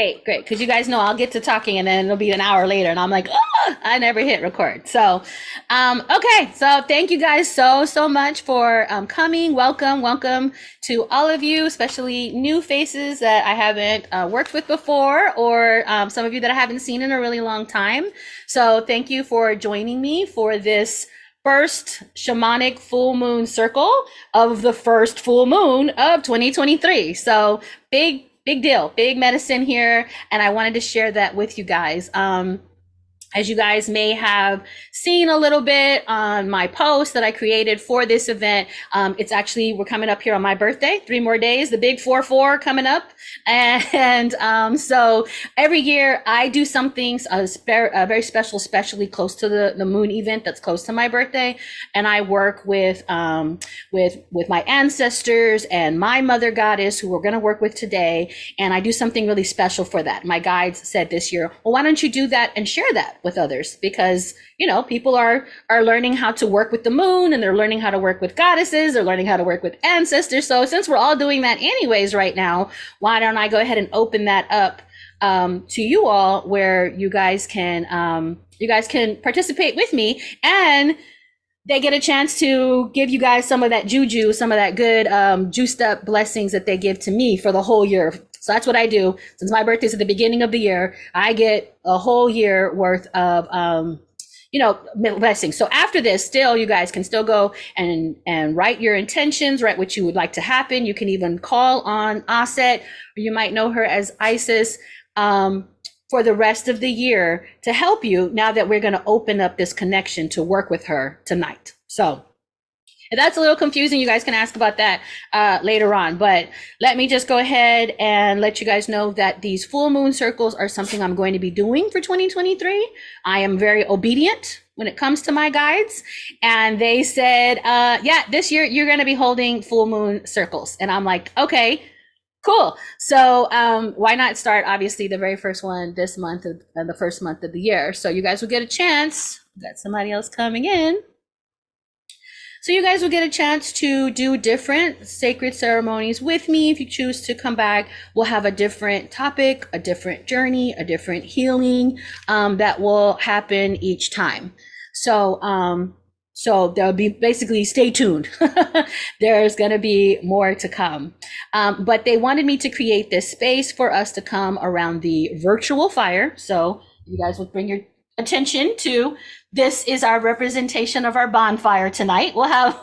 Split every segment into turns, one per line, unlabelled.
Great, great. Because you guys know I'll get to talking and then it'll be an hour later and I'm like, oh, I never hit record. So, okay. So thank you guys so much for coming. Welcome to all of you, especially new faces that I haven't worked with before, or some of you that I haven't seen in a really long time. So thank you for joining me for this first shamanic full moon circle of the first full moon of 2023. So big deal, big medicine here. And I wanted to share that with you guys. As you guys may have seen a little bit on my post that I created for this event, it's actually, we're coming up here on my birthday, 3 more days, the big 4-4 coming up. And so every year I do something very special, especially close to the moon event that's close to my birthday. And I work with my ancestors and my mother goddess, who we're going to work with today. And I do something really special for that. My guides said this year, well, why don't you do that and share that with others? Because, you know, people are learning how to work with the moon, and they're learning how to work with goddesses, they're learning how to work with ancestors. So since we're all doing that anyways right now, why don't I go ahead and open that up to you all, where you guys can participate with me, and they get a chance to give you guys some of that juju, some of that good juiced up blessings that they give to me for the whole year. So that's what I do. Since my birthday's at the beginning of the year, I get a whole year worth of, blessings. So after this, still, you guys can still go and write your intentions, write what you would like to happen. You can even call on Auset, or you might know her as Isis, for the rest of the year to help you, now that we're going to open up this connection to work with her tonight. So if that's a little confusing, you guys can ask about that later on. But let me just go ahead and let you guys know that these full moon circles are something I'm going to be doing for 2023. I am very obedient when it comes to my guides. And they said, yeah, this year you're going to be holding full moon circles. And I'm like, okay, cool. So why not start, obviously, the very first one this month, and the first month of the year. So you guys will get a chance. Got somebody else coming in. So you guys will get a chance to do different sacred ceremonies with me. If you choose to come back, we'll have a different topic, a different journey, a different healing that will happen each time. So there'll be, basically, stay tuned. There's going to be more to come. But they wanted me to create this space for us to come around the virtual fire. So you guys will bring your attention to, this is our representation of our bonfire tonight. We'll have,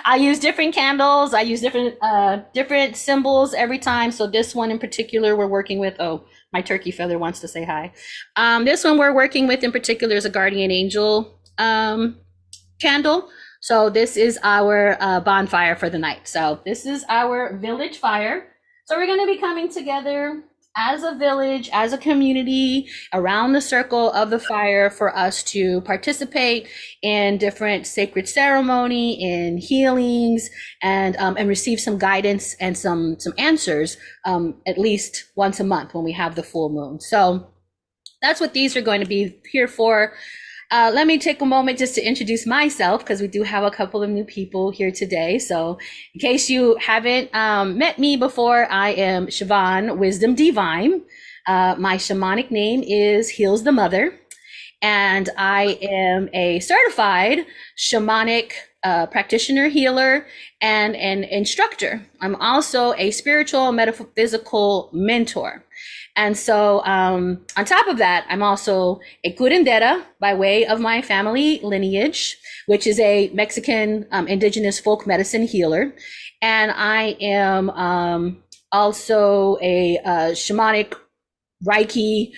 I use different candles. I use different symbols every time. So this one in particular, we're working with, oh, my turkey feather wants to say hi. This one we're working with in particular is a guardian angel candle. So this is our bonfire for the night. So this is our village fire. So we're going to be coming together as a village, as a community, around the circle of the fire, for us to participate in different sacred ceremony, in healings, and receive some guidance and some answers at least once a month when we have the full moon. So that's what these are going to be here for. Let me take a moment just to introduce myself, because we do have a couple of new people here today. So in case you haven't met me before, I am Wyzdom DVine. My shamanic name is Heals the Mother, and I am a certified shamanic practitioner, healer, and an instructor. I'm also a spiritual metaphysical mentor. And so on top of that, I'm also a curandera by way of my family lineage, which is a Mexican indigenous folk medicine healer. And I am also a shamanic Reiki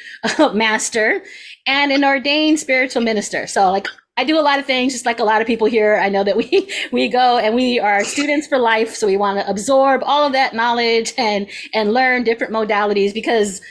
master and an ordained spiritual minister. So like, I do a lot of things, just like a lot of people here. I know that we go and we are students for life. So we want to absorb all of that knowledge and learn different modalities, because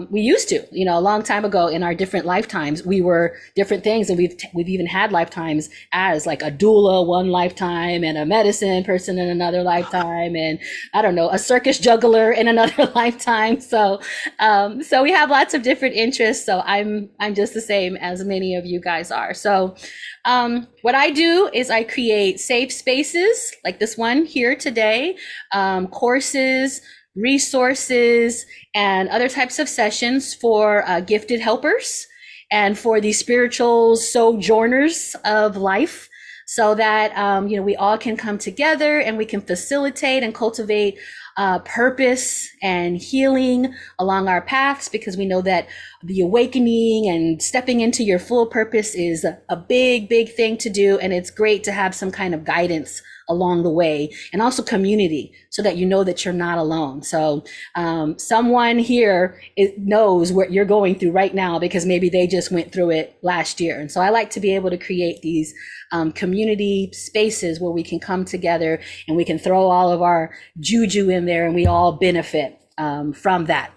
we used to, a long time ago in our different lifetimes, we were different things. And we've even had lifetimes as like a doula one lifetime, and a medicine person in another lifetime, and I don't know, a circus juggler in another lifetime. So we have lots of different interests. So I'm just the same as many of you guys are. So what I do is I create safe spaces like this one here today, courses, resources, and other types of sessions for gifted helpers and for the spiritual sojourners of life, so that we all can come together and we can facilitate and cultivate purpose and healing along our paths, because we know that the awakening and stepping into your full purpose is a big, big thing to do. And it's great to have some kind of guidance along the way, and also community, so that you know that you're not alone. So someone here knows what you're going through right now, because maybe they just went through it last year. And so I like to be able to create these community spaces where we can come together and we can throw all of our juju in there, and we all benefit from that.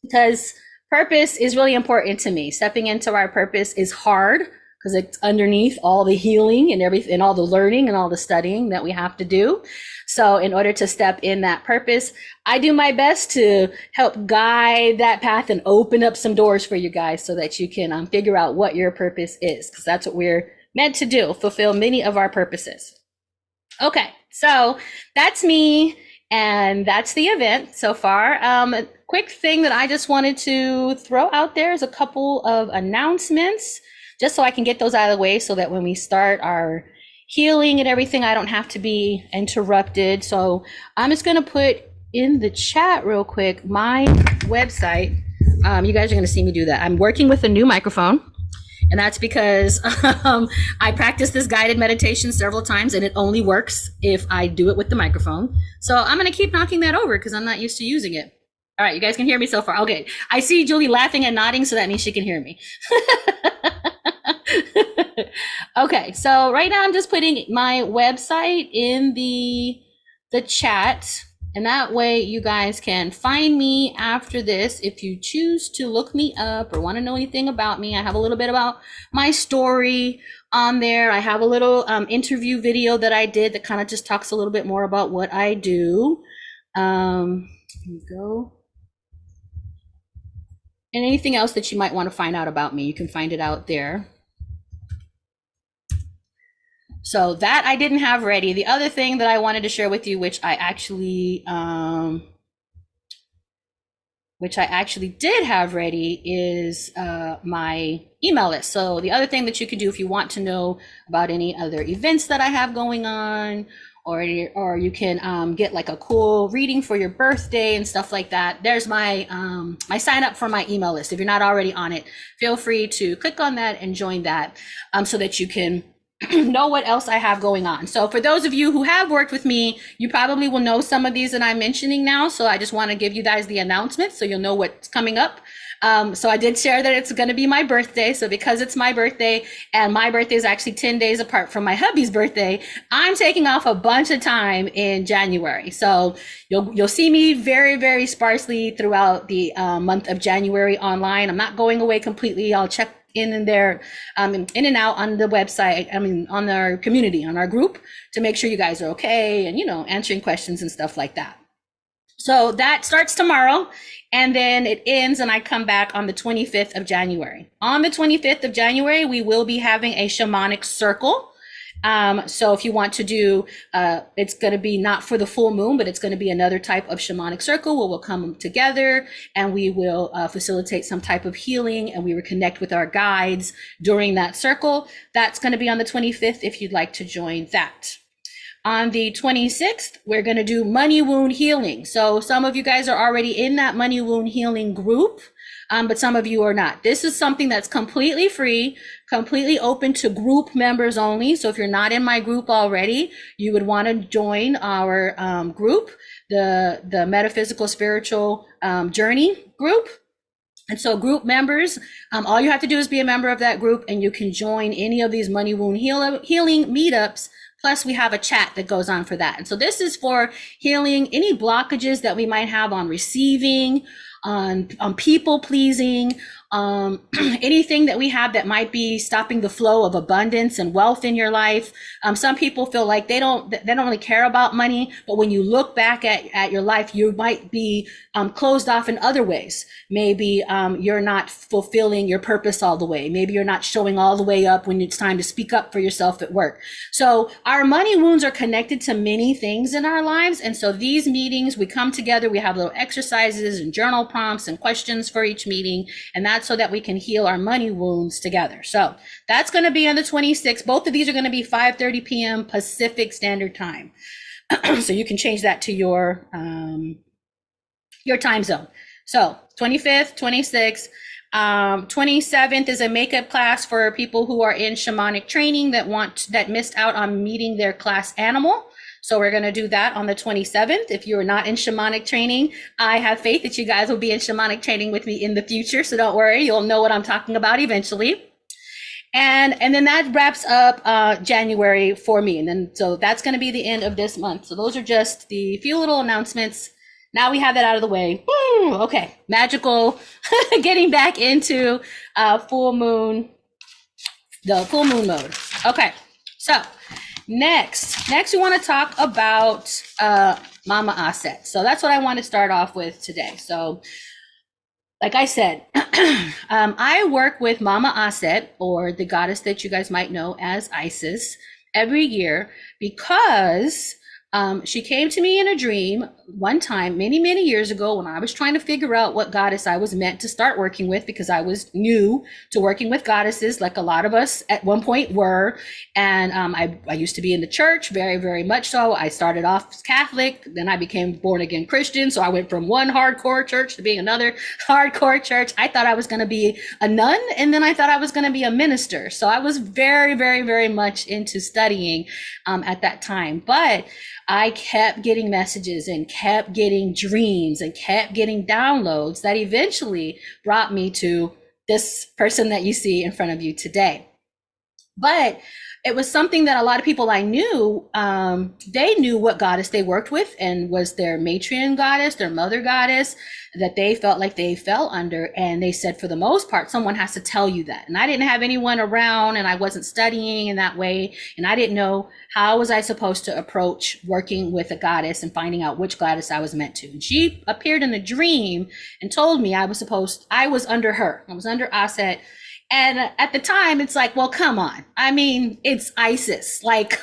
Because purpose is really important to me. Stepping into our purpose is hard, because it's underneath all the healing and everything, and all the learning and all the studying that we have to do. So in order to step in that purpose, I do my best to help guide that path and open up some doors for you guys, so that you can figure out what your purpose is, because that's what we're meant to do, fulfill many of our purposes. Okay, so that's me, and that's the event so far. A quick thing that I just wanted to throw out there is a couple of announcements, just so I can get those out of the way, so that when we start our healing and everything, I don't have to be interrupted. So I'm just going to put in the chat real quick my website. You guys are going to see me do that. I'm working with a new microphone, and that's because I practiced this guided meditation several times, and it only works if I do it with the microphone. So I'm going to keep knocking that over, because I'm not used to using it. All right, you guys can hear me so far. Okay, I see Julie laughing and nodding, so that means she can hear me. Okay, so right now I'm just putting my website in the chat, and that way you guys can find me after this. If you choose to look me up or want to know anything about me, I have a little bit about my story on there. I have a little interview video that I did that kind of just talks a little bit more about what I do. Here we go. And anything else that you might want to find out about me, you can find it out there. So that I didn't have ready. The other thing that I wanted to share with you, which I actually did have ready, is my email list. So the other thing that you can do if you want to know about any other events that I have going on, or you can get like a cool reading for your birthday and stuff like that, there's my my sign up for my email list. If you're not already on it, feel free to click on that and join that, so that you can know what else I have going on. So for those of you who have worked with me, you probably will know some of these that I'm mentioning now. So I just want to give you guys the announcement so you'll know what's coming up. So I did share that it's going to be my birthday. So because it's my birthday, and my birthday is actually 10 days apart from my hubby's birthday, I'm taking off a bunch of time in January. So you'll see me very, very sparsely throughout the month of January online. I'm not going away completely. I'll check in and there, in and out on the website, on our community, on our group, to make sure you guys are okay, and, answering questions and stuff like that. So that starts tomorrow, and then it ends, and I come back on the 25th of January. On the 25th of January, we will be having a shamanic circle. So if you want to do, it's going to be not for the full moon, but it's going to be another type of shamanic circle where we'll come together and we will facilitate some type of healing, and we will connect with our guides during that circle. That's going to be on the 25th if you'd like to join that. On the 26th, we're going to do money wound healing. So some of you guys are already in that money wound healing group, but some of you are not. This is something that's completely free, completely open to group members only. So if you're not in my group already, you would want to join our group, the Metaphysical Spiritual Journey group. And so group members, all you have to do is be a member of that group, and you can join any of these money wound healing meetups. Plus we have a chat that goes on for that. And so this is for healing any blockages that we might have on receiving, on people pleasing, anything that we have that might be stopping the flow of abundance and wealth in your life. Some people feel like they don't really care about money, but when you look back at your life, you might be closed off in other ways. Maybe you're not fulfilling your purpose all the way. Maybe you're not showing all the way up when it's time to speak up for yourself at work. So our money wounds are connected to many things in our lives. And so these meetings, we come together, we have little exercises and journal prompts and questions for each meeting. And that's so that we can heal our money wounds together. So that's going to be on the 26th. Both of these are going to be 5:30 p.m. Pacific Standard Time. So you can change that to your time zone. So 25th, 26th, 27th is a makeup class for people who are in shamanic training that missed out on meeting their class animal. So we're going to do that on the 27th. If you're not in shamanic training, I have faith that you guys will be in shamanic training with me in the future. So don't worry, you'll know what I'm talking about eventually. And then that wraps up January for me. And then so that's going to be the end of this month. So those are just the few little announcements. Now we have that out of the way. Woo, okay, magical. Getting back into the full moon mode. Okay, so next we want to talk about Mama Auset. So that's what I want to start off with today. So like I said, I work with Mama Auset, or the goddess that you guys might know as Isis, every year because she came to me in a dream one time, many years ago, when I was trying to figure out what goddess I was meant to start working with, because I was new to working with goddesses, like a lot of us at one point were. And I used to be in the church, very much so. I started off as Catholic, then I became born again Christian. So I went from one hardcore church to being another hardcore church. I thought I was going to be a nun, and then I thought I was going to be a minister. So I was very much into studying at that time. But I kept getting messages and kept getting dreams and kept getting downloads that eventually brought me to this person that you see in front of you today. But it was something that a lot of people I knew, they knew what goddess they worked with and was their matriarch goddess, their mother goddess, that they felt like they fell under. And they said, for the most part, someone has to tell you that. And I didn't have anyone around, and I wasn't studying in that way. And I didn't know how was I supposed to approach working with a goddess and finding out which goddess I was meant to. And she appeared in a dream and told me I was under her. I was under Auset. And at the time, it's like, well, come on. I mean, it's Isis. Like,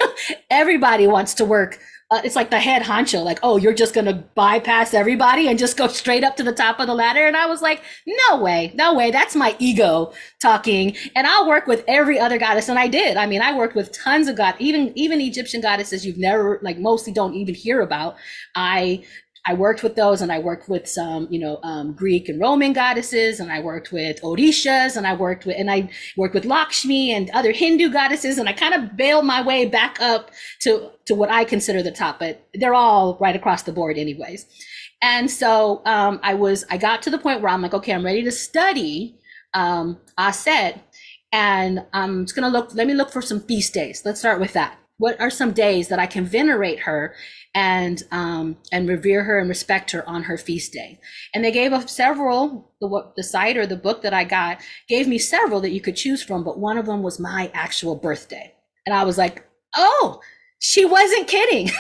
everybody wants to work. It's like the head honcho, like, oh, you're just going to bypass everybody and just go straight up to the top of the ladder. And I was like, no way. That's my ego talking. And I'll work with every other goddess. And I did. I mean, I worked with tons of even Egyptian goddesses you've never, like, mostly don't even hear about. I worked with those, and I worked with some, Greek and Roman goddesses, and I worked with Orishas, and I worked with Lakshmi and other Hindu goddesses, and I kind of bailed my way back up to what I consider the top, but they're all right across the board anyways. And so I got to the point where I'm like, okay, I'm ready to study Auset, and I'm just gonna let me look for some feast days. Let's start with that. What are some days that I can venerate her and revere her and respect her on her feast day? And they gave us several. The site or the book that I got gave me several that you could choose from, but one of them was my actual birthday. And I was like, oh, she wasn't kidding.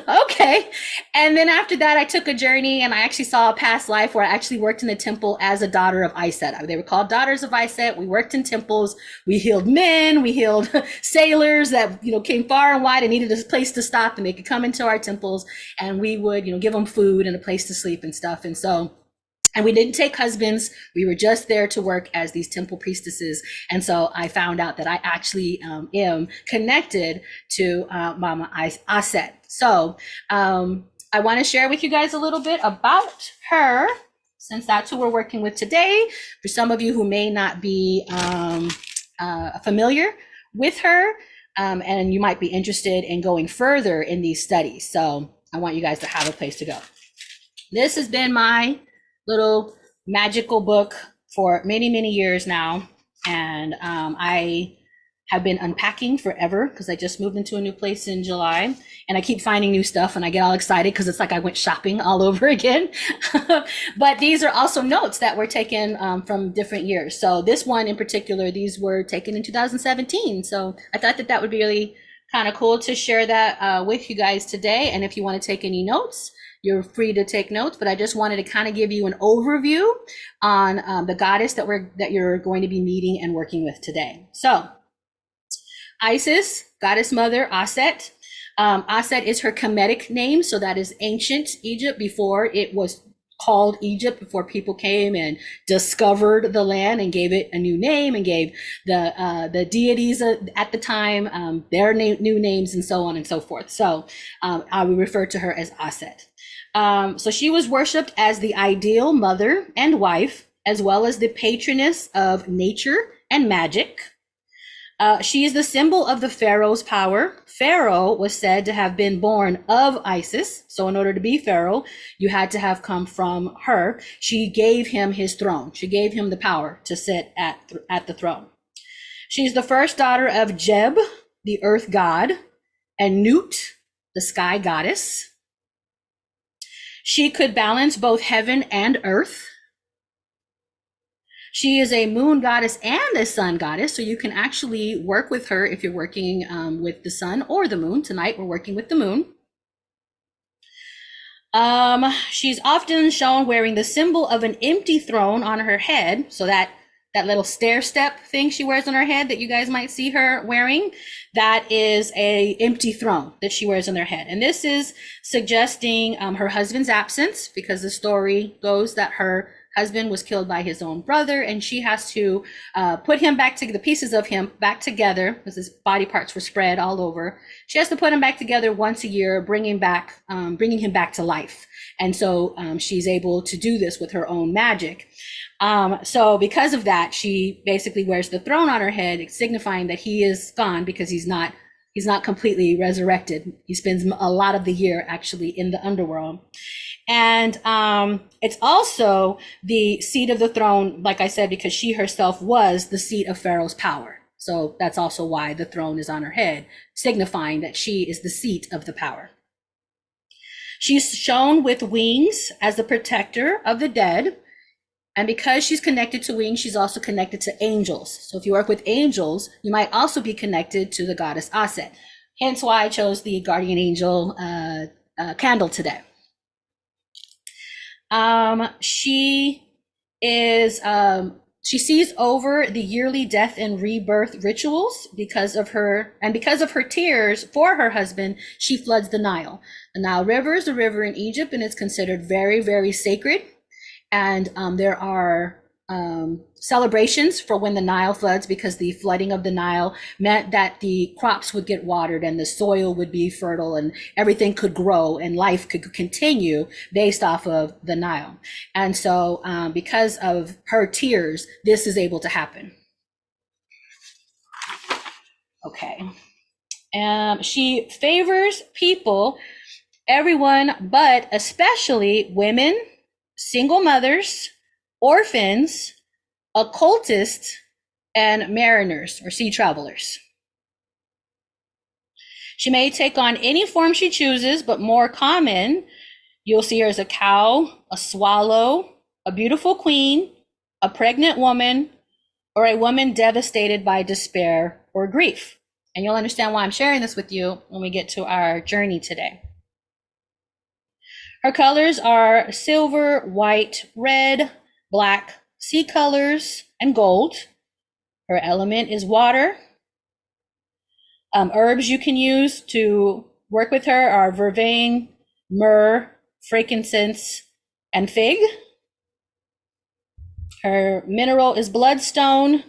Okay. And then after that, I took a journey, and I actually saw a past life where I actually worked in the temple as a daughter of Auset. They were called Daughters of Auset. We worked in temples. We healed men. We healed sailors that, came far and wide and needed a place to stop, and they could come into our temples, and we would, give them food and a place to sleep and stuff. And we didn't take husbands. We were just there to work as these temple priestesses. And so I found out that I actually am connected to Mama Auset. So I want to share with you guys a little bit about her, since that's who we're working with today. For some of you who may not be familiar with her, and you might be interested in going further in these studies. So I want you guys to have a place to go. This has been my little magical book for many years now, and I have been unpacking forever because I just moved into a new place in July, and I keep finding new stuff and I get all excited because it's like I went shopping all over again. But these are also notes that were taken from different years. So this one in particular, these were taken in 2017. So I thought that that would be really kind of cool to share that with you guys today. And if you want to take any notes, you're free to take notes, but I just wanted to kind of give you an overview on the goddess that you're going to be meeting and working with today. So Isis, goddess mother, Auset. Auset is her Kemetic name, so that is ancient Egypt before it was called Egypt, before people came and discovered the land and gave it a new name and gave the deities at the time their new names and so on and so forth. So I would refer to her as Auset. So she was worshipped as the ideal mother and wife, as well as the patroness of nature and magic. She is the symbol of the pharaoh's power. Pharaoh was said to have been born of Isis. So in order to be Pharaoh, you had to have come from her. She gave him his throne. She gave him the power to sit at the throne. She's the first daughter of Jeb, the earth god, and Nut, the sky goddess. She could balance both heaven and earth. She is a moon goddess and a sun goddess, so you can actually work with her if you're working with the sun or the moon. Tonight, we're working with the moon. She's often shown wearing the symbol of an empty throne on her head, so that little stair step thing she wears on her head that you guys might see her wearing, that is a empty throne that she wears on her head. And this is suggesting her husband's absence, because the story goes that her husband was killed by his own brother, and she has to put him back to the pieces of him back together, because his body parts were spread all over. She has to put him back together once a year, bringing him back to life. And so she's able to do this with her own magic. So because of that, she basically wears the throne on her head, signifying that he is gone, because he's not completely resurrected. He spends a lot of the year actually in the underworld. And it's also the seat of the throne, like I said, because she herself was the seat of Pharaoh's power. So that's also why the throne is on her head, signifying that she is the seat of the power. She's shown with wings as the protector of the dead. And because she's connected to wings, she's also connected to angels. So if you work with angels, you might also be connected to the goddess Auset. Hence why I chose the guardian angel candle today. She sees over the yearly death and rebirth rituals because of her tears for her husband. She floods the Nile. The Nile River is a river in Egypt, and it's considered very, very sacred. And there are celebrations for when the Nile floods, because the flooding of the Nile meant that the crops would get watered and the soil would be fertile and everything could grow and life could continue based off of the Nile. And so because of her tears, this is able to happen. Okay. She favors people, everyone, but especially women, single mothers, orphans, occultists, and mariners or sea travelers. She may take on any form she chooses, but more common, you'll see her as a cow, a swallow, a beautiful queen, a pregnant woman, or a woman devastated by despair or grief. And you'll understand why I'm sharing this with you when we get to our journey today. Her colors are silver, white, red, black, sea colors, and gold. Her element is water. Herbs you can use to work with her are vervain, myrrh, frankincense, and fig. Her mineral is bloodstone.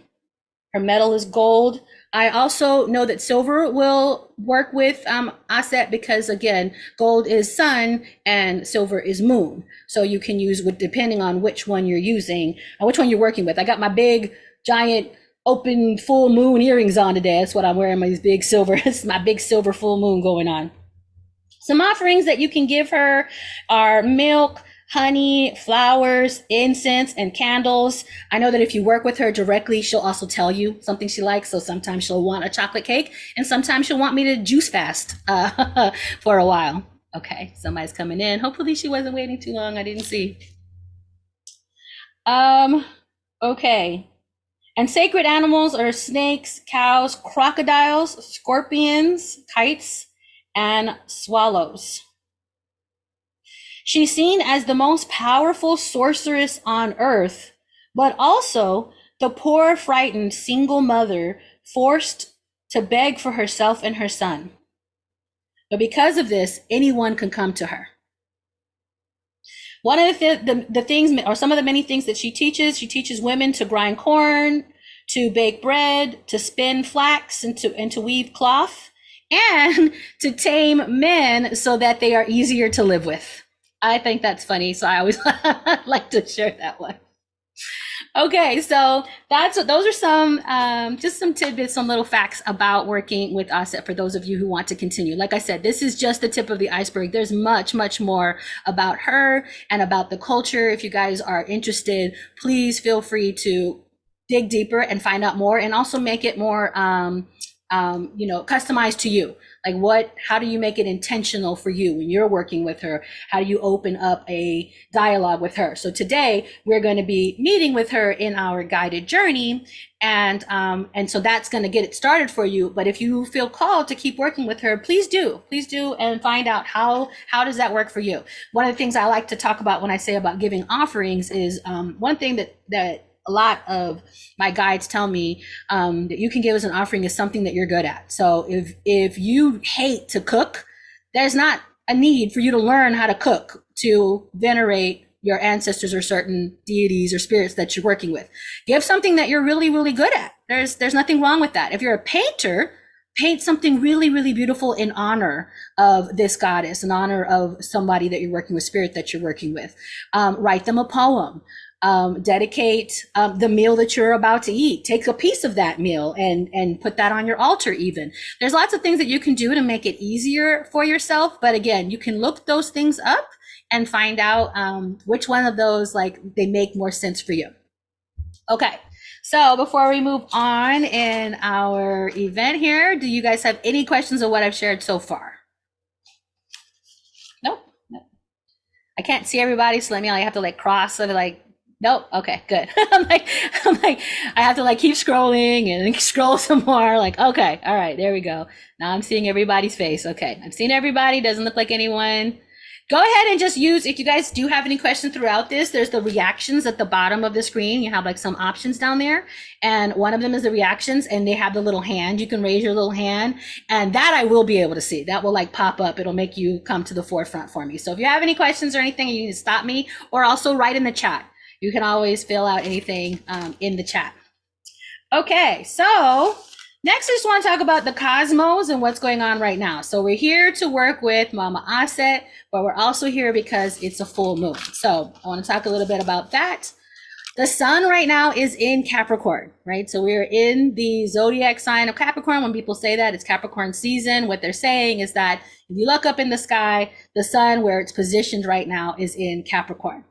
Her metal is gold. I also know that silver will work with Auset because, again, gold is sun and silver is moon. So you can use, depending on which one you're using, which one you're working with. I got my big, giant, open, full moon earrings on today. That's what I'm wearing, my big silver. It's my big silver full moon going on. Some offerings that you can give her are milk, honey, flowers, incense, and candles. I know that if you work with her directly, she'll also tell you something she likes. So sometimes she'll want a chocolate cake, and sometimes she'll want me to juice fast for a while. Okay, somebody's coming in. Hopefully she wasn't waiting too long. I didn't see. Okay. And sacred animals are snakes, cows, crocodiles, scorpions, kites, and swallows. She's seen as the most powerful sorceress on earth, but also the poor, frightened single mother forced to beg for herself and her son. But because of this, anyone can come to her. One of the things, or some of the many things that she teaches women to grind corn, to bake bread, to spin flax, and to weave cloth, and to tame men so that they are easier to live with. I think that's funny, so I always like to share that one. Okay, so those are some just some tidbits, some little facts about working with Auset for those of you who want to continue. Like I said, this is just the tip of the iceberg. There's much, much more about her and about the culture. If you guys are interested, please feel free to dig deeper and find out more, and also make it more customized to you. Like how do you make it intentional for you when you're working with her? How do you open up a dialogue with her? So today we're going to be meeting with her in our guided journey. And so that's going to get it started for you. But if you feel called to keep working with her, please do, and find out how does that work for you. One of the things I like to talk about when I say about giving offerings is one thing that a lot of my guides tell me that you can give as an offering is something that you're good at. So if you hate to cook, there's not a need for you to learn how to cook to venerate your ancestors or certain deities or spirits that you're working with. Give something that you're really, really good at. There's nothing wrong with that. If you're a painter, paint something really, really beautiful in honor of this goddess, in honor of somebody that you're working with, spirit that you're working with. Write them a poem. Dedicate the meal that you're about to eat. Take a piece of that meal and put that on your altar even. There's lots of things that you can do to make it easier for yourself. But again, you can look those things up and find out which one of those, like, they make more sense for you. Okay, so before we move on in our event here, do you guys have any questions of what I've shared so far? Nope. I can't see everybody, so let me, I have to like cross, so like, nope. Okay, good. I'm like, I have to like keep scrolling and scroll some more. Like, okay, all right, there we go. Now I'm seeing everybody's face. Okay, I'm seeing everybody. Doesn't look like anyone. Go ahead and just use, if you guys do have any questions throughout this, there's the reactions at the bottom of the screen. You have like some options down there, and one of them is the reactions, and they have the little hand. You can raise your little hand, and that I will be able to see. That will like pop up. It'll make you come to the forefront for me. So if you have any questions or anything, you need to stop me, or also write in the chat. You can always fill out anything in the chat. Okay, so next I just want to talk about the cosmos and what's going on right now. So we're here to work with Mama Auset, but we're also here because it's a full moon. So I want to talk a little bit about that. The sun right now is in Capricorn, right? So we're in the zodiac sign of Capricorn. When people say that it's Capricorn season, what they're saying is that if you look up in the sky, the sun where it's positioned right now is in Capricorn.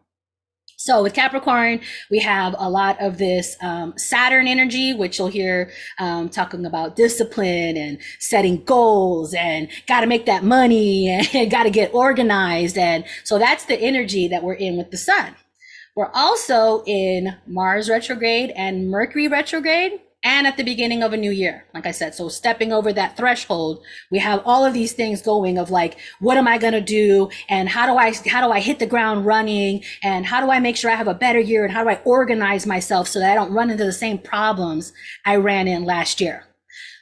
So with Capricorn, we have a lot of this Saturn energy, which you'll hear talking about discipline and setting goals and got to make that money and got to get organized. And so that's the energy that we're in with the sun. We're also in Mars retrograde and Mercury retrograde, and at the beginning of a new year, like I said. So stepping over that threshold, we have all of these things going of like, what am I going to do? And how do I hit the ground running? And how do I make sure I have a better year? And how do I organize myself so that I don't run into the same problems I ran in last year?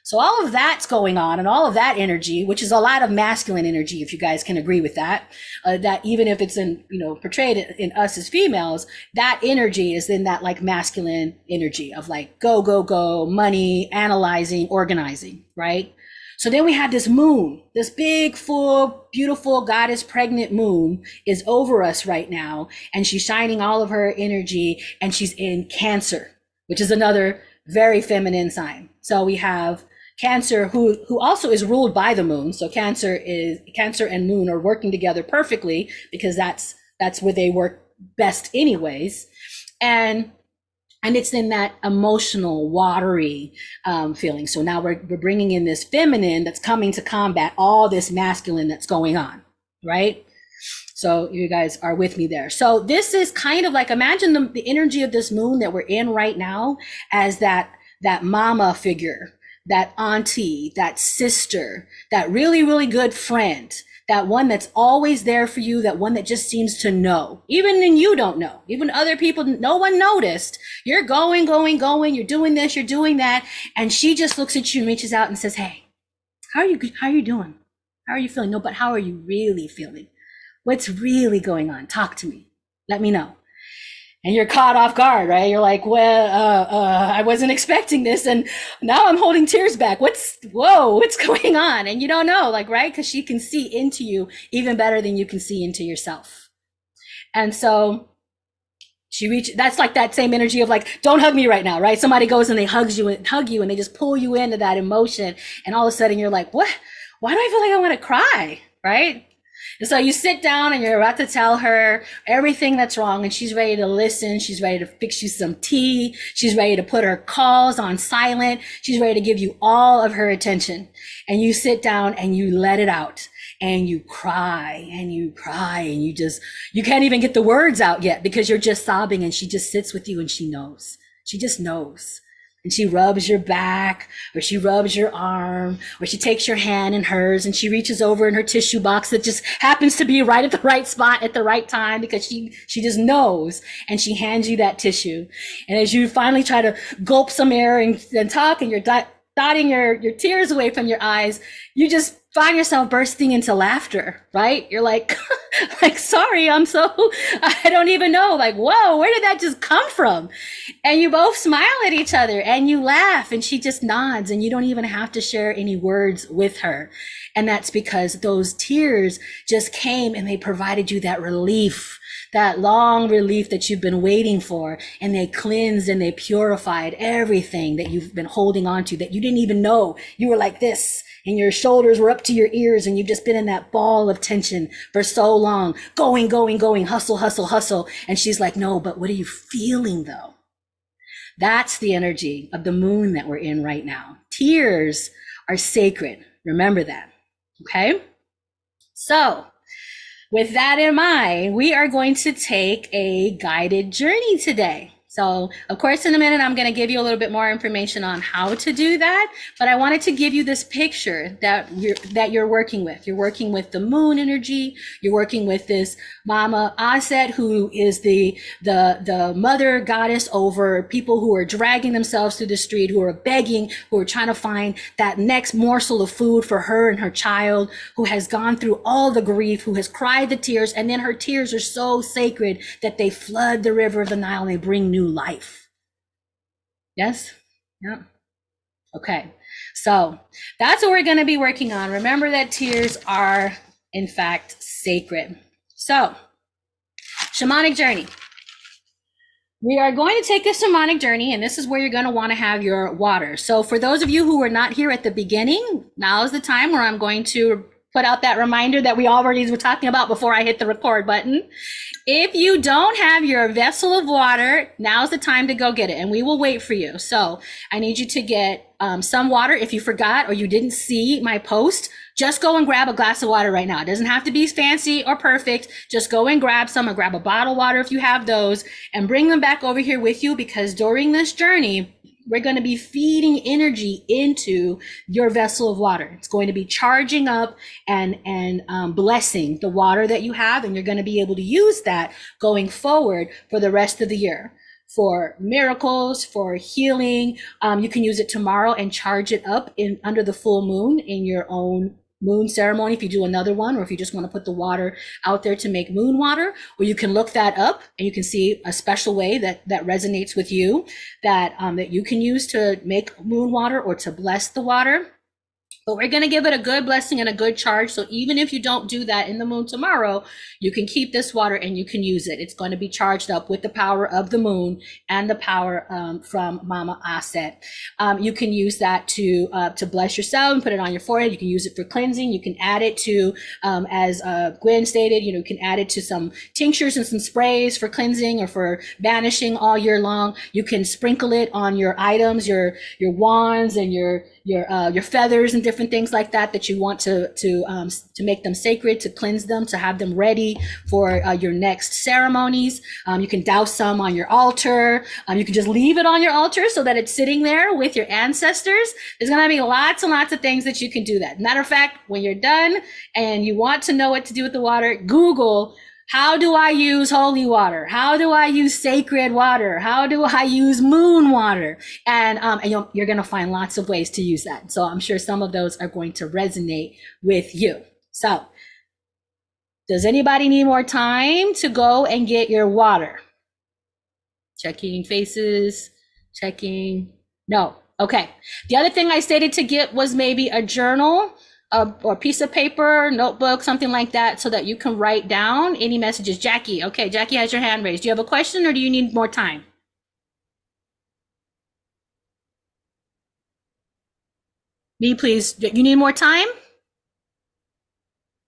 So all of that's going on, and all of that energy, which is a lot of masculine energy, if you guys can agree with that, that even if it's in, portrayed in us as females, that energy is in that like masculine energy of like, go, go, go, money, analyzing, organizing, right? So then we have this moon, this big, full, beautiful goddess pregnant moon is over us right now. And she's shining all of her energy, and she's in Cancer, which is another very feminine sign. So we have Cancer, who also is ruled by the moon. So Cancer and moon are working together perfectly, because that's that's where they work best anyways. And it's in that emotional, watery feeling. So now we're bringing in this feminine that's coming to combat all this masculine that's going on, right? So you guys are with me there. So this is kind of like, imagine the energy of this moon that we're in right now as that mama figure, that auntie, that sister, that really, really good friend, that one that's always there for you, that one that just seems to know, even when you don't know, even other people, no one noticed. You're going, you're doing this, you're doing that. And she just looks at you and reaches out and says, hey, how are you doing? How are you feeling? No, but how are you really feeling? What's really going on? Talk to me. Let me know. And you're caught off guard, right? You're like, well, I wasn't expecting this. And now I'm holding tears back. What's going on? And you don't know, like, right? Because she can see into you even better than you can see into yourself. And so that's like that same energy of like, don't hug me right now, right? Somebody goes and they hug you and they just pull you into that emotion. And all of a sudden you're like, what? Why do I feel like I want to cry, right? And so you sit down and you're about to tell her everything that's wrong, and she's ready to listen. She's ready to fix you some tea. She's ready to put her calls on silent. She's ready to give you all of her attention. And you sit down and you let it out, and you cry and you cry, and you can't even get the words out yet because you're just sobbing, and she just sits with you and she knows. She just knows. And she rubs your back, or she rubs your arm, or she takes your hand in hers and she reaches over in her tissue box that just happens to be right at the right spot at the right time because she just knows, and she hands you that tissue. And as you finally try to gulp some air and talk, and you're dotting your tears away from your eyes, you just find yourself bursting into laughter, right? You're like, sorry, I don't even know. Like, whoa, where did that just come from? And you both smile at each other and you laugh, and she just nods, and you don't even have to share any words with her. And that's because those tears just came and they provided you that relief, that long relief that you've been waiting for. And they cleansed and they purified everything that you've been holding on to that you didn't even know. You were like this, and your shoulders were up to your ears, and you've just been in that ball of tension for so long, going, hustle, hustle, hustle. And she's like, no, but what are you feeling though? That's the energy of the moon that we're in right now. Tears are sacred. Remember that. Okay. So with that in mind, we are going to take a guided journey today. So of course, in a minute, I'm going to give you a little bit more information on how to do that. But I wanted to give you this picture that you're working with. You're working with the moon energy. You're working with this Mama Auset, who is the mother goddess over people who are dragging themselves through the street, who are begging, who are trying to find that next morsel of food for her and her child, who has gone through all the grief, who has cried the tears, and then her tears are so sacred that they flood the river of the Nile and they bring new life. Yes? Yeah. Okay. So that's what we're going to be working on. Remember that tears are, in fact, sacred. So, shamanic journey. We are going to take this shamanic journey, and this is where you're going to want to have your water. So for those of you who were not here at the beginning, now is the time where I'm going to put out that reminder that we already were talking about before I hit the record button. If you don't have your vessel of water, now's the time to go get it, and we will wait for you. So I need you to get some water. If you forgot or you didn't see my post, just go and grab a glass of water right now. It doesn't have to be fancy or perfect. Just go and grab some, or grab a bottle of water if you have those, and bring them back over here with you, because during this journey, we're going to be feeding energy into your vessel of water. It's going to be charging up and blessing the water that you have, and you're going to be able to use that going forward for the rest of the year. For miracles, for healing. You can use it tomorrow and charge it up under the full moon in your own moon ceremony, if you do another one, or if you just want to put the water out there to make moon water. Or you can look that up and you can see a special way that resonates with you, that you can use to make moon water or to bless the water. But we're going to give it a good blessing and a good charge. So even if you don't do that in the moon tomorrow, you can keep this water and you can use it. It's going to be charged up with the power of the moon and the power from Mama Auset. You can use that to bless yourself and put it on your forehead. You can use it for cleansing. You can add it to, as Gwen stated, you can add it to some tinctures and some sprays for cleansing or for banishing all year long. You can sprinkle it on your items, your wands and your feathers and different things like that you want to make them sacred, to cleanse them, to have them ready for your next ceremonies. You can douse some on your altar. You can just leave it on your altar so that it's sitting there with your ancestors. There's going to be lots and lots of things that you can do that. Matter of fact, when you're done and you want to know what to do with the water, Google, how do I use holy water? How do I use sacred water? How do I use moon water? And you're going to find lots of ways to use that. So I'm sure some of those are going to resonate with you. So does anybody need more time to go and get your water? Checking faces, checking. No. Okay. The other thing I stated to get was maybe a journal or a piece of paper, notebook, something like that, so that you can write down any messages. Jackie, okay, Jackie has your hand raised. Do you have a question or do you need more time? Me, please. You need more time?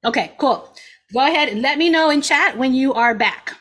Okay, cool. Go ahead and let me know in chat when you are back.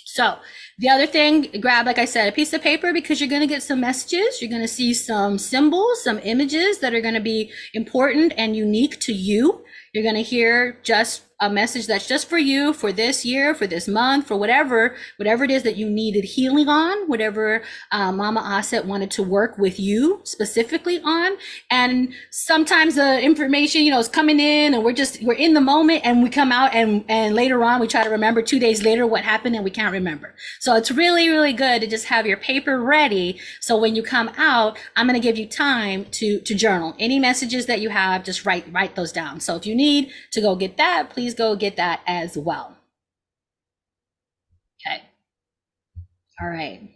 So the other thing, grab, like I said, a piece of paper, because you're going to get some messages. You're going to see some symbols, some images that are going to be important and unique to you. You're going to hear just a message that's just for you, for this year, for this month, for whatever it is that you needed healing on, whatever Mama Auset wanted to work with you specifically on. And sometimes the information, is coming in and we're in the moment and we come out and later on we try to remember 2 days later what happened and we can't remember. So it's really, really good to just have your paper ready. So when you come out, I'm going to give you time to journal. Any messages that you have, just write those down. So if you need to go get that, please go get that as well. Okay. All right.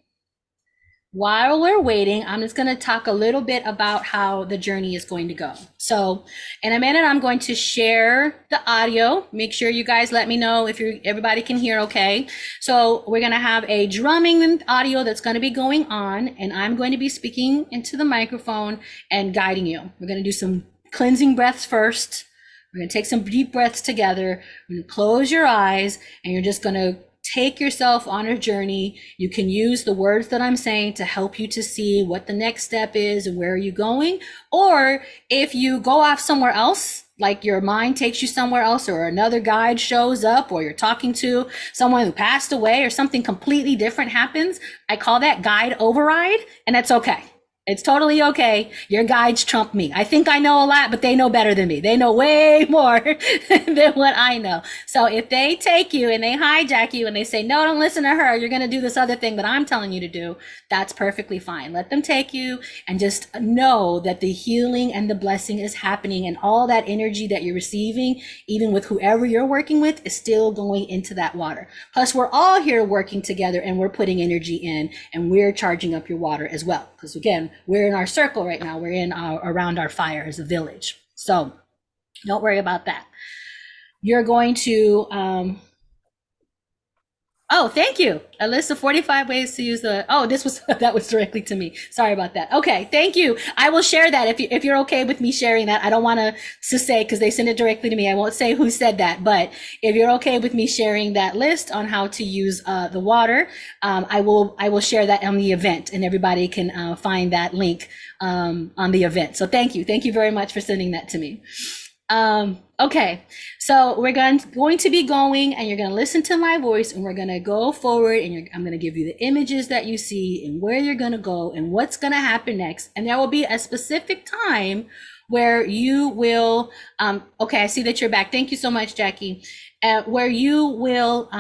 While we're waiting, I'm just going to talk a little bit about how the journey is going to go. So in a minute, I'm going to share the audio. Make sure you guys let me know if everybody can hear okay. So we're going to have a drumming audio that's going to be going on, and I'm going to be speaking into the microphone and guiding you. We're going to do some cleansing breaths first. We're going to take some deep breaths together. We're going to close your eyes, and you're just going to take yourself on a journey. You can use the words that I'm saying to help you to see what the next step is and where are you going. Or if you go off somewhere else, like your mind takes you somewhere else, or another guide shows up, or you're talking to someone who passed away, or something completely different happens, I call that guide override, and that's okay. It's totally okay. Your guides trump me. I think I know a lot, but they know better than me. They know way more than what I know. So if they take you and they hijack you and they say, no, don't listen to her, you're going to do this other thing that I'm telling you to do, that's perfectly fine. Let them take you, and just know that the healing and the blessing is happening, and all that energy that you're receiving, even with whoever you're working with, is still going into that water. Plus, we're all here working together, and we're putting energy in, and we're charging up your water as well. Because again, we're in our circle right now. We're in around our fire as a village. So don't worry about that. You're going to, oh, thank you. A list of 45 ways to use that was directly to me. Sorry about that. Okay. Thank you. I will share that if you're okay with me sharing that. I don't want to say, because they send it directly to me. I won't say who said that, but if you're okay with me sharing that list on how to use the water, I will share that on the event, and everybody can find that link on the event. So thank you. Thank you very much for sending that to me. Okay, so we're going to be going, and you're going to listen to my voice, and we're going to go forward, and I'm going to give you the images that you see and where you're going to go and what's going to happen next. And there will be a specific time where you will, okay, I see that you're back. Thank you so much, Jackie. Where you will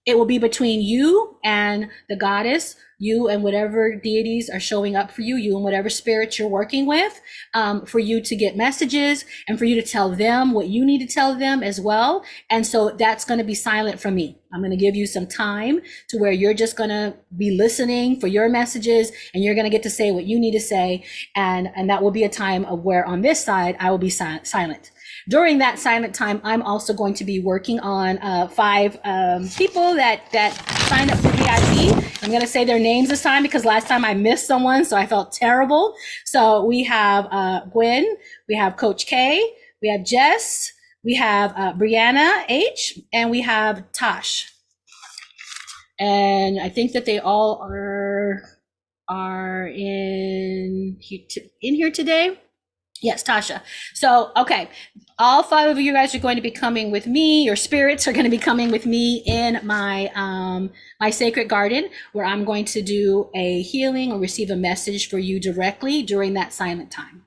It will be between you and the goddess, you and whatever deities are showing up for you, you and whatever spirits you're working with, for you to get messages and for you to tell them what you need to tell them as well. And so that's going to be silent from me. I'm going to give you some time to where you're just going to be listening for your messages, and you're going to get to say what you need to say. And that will be a time of where on this side, I will be silent. During that silent time, I'm also going to be working on 5 people that signed up for VIP. I'm going to say their names this time because last time I missed someone, so I felt terrible. So we have Gwen, we have Coach K, we have Jess, we have Brianna H, and we have Tosh. And I think that they all are in here today. Yes, Tasha. So, okay. All 5 of you guys are going to be coming with me. Your spirits are going to be coming with me in my my sacred garden, where I'm going to do a healing or receive a message for you directly during that silent time.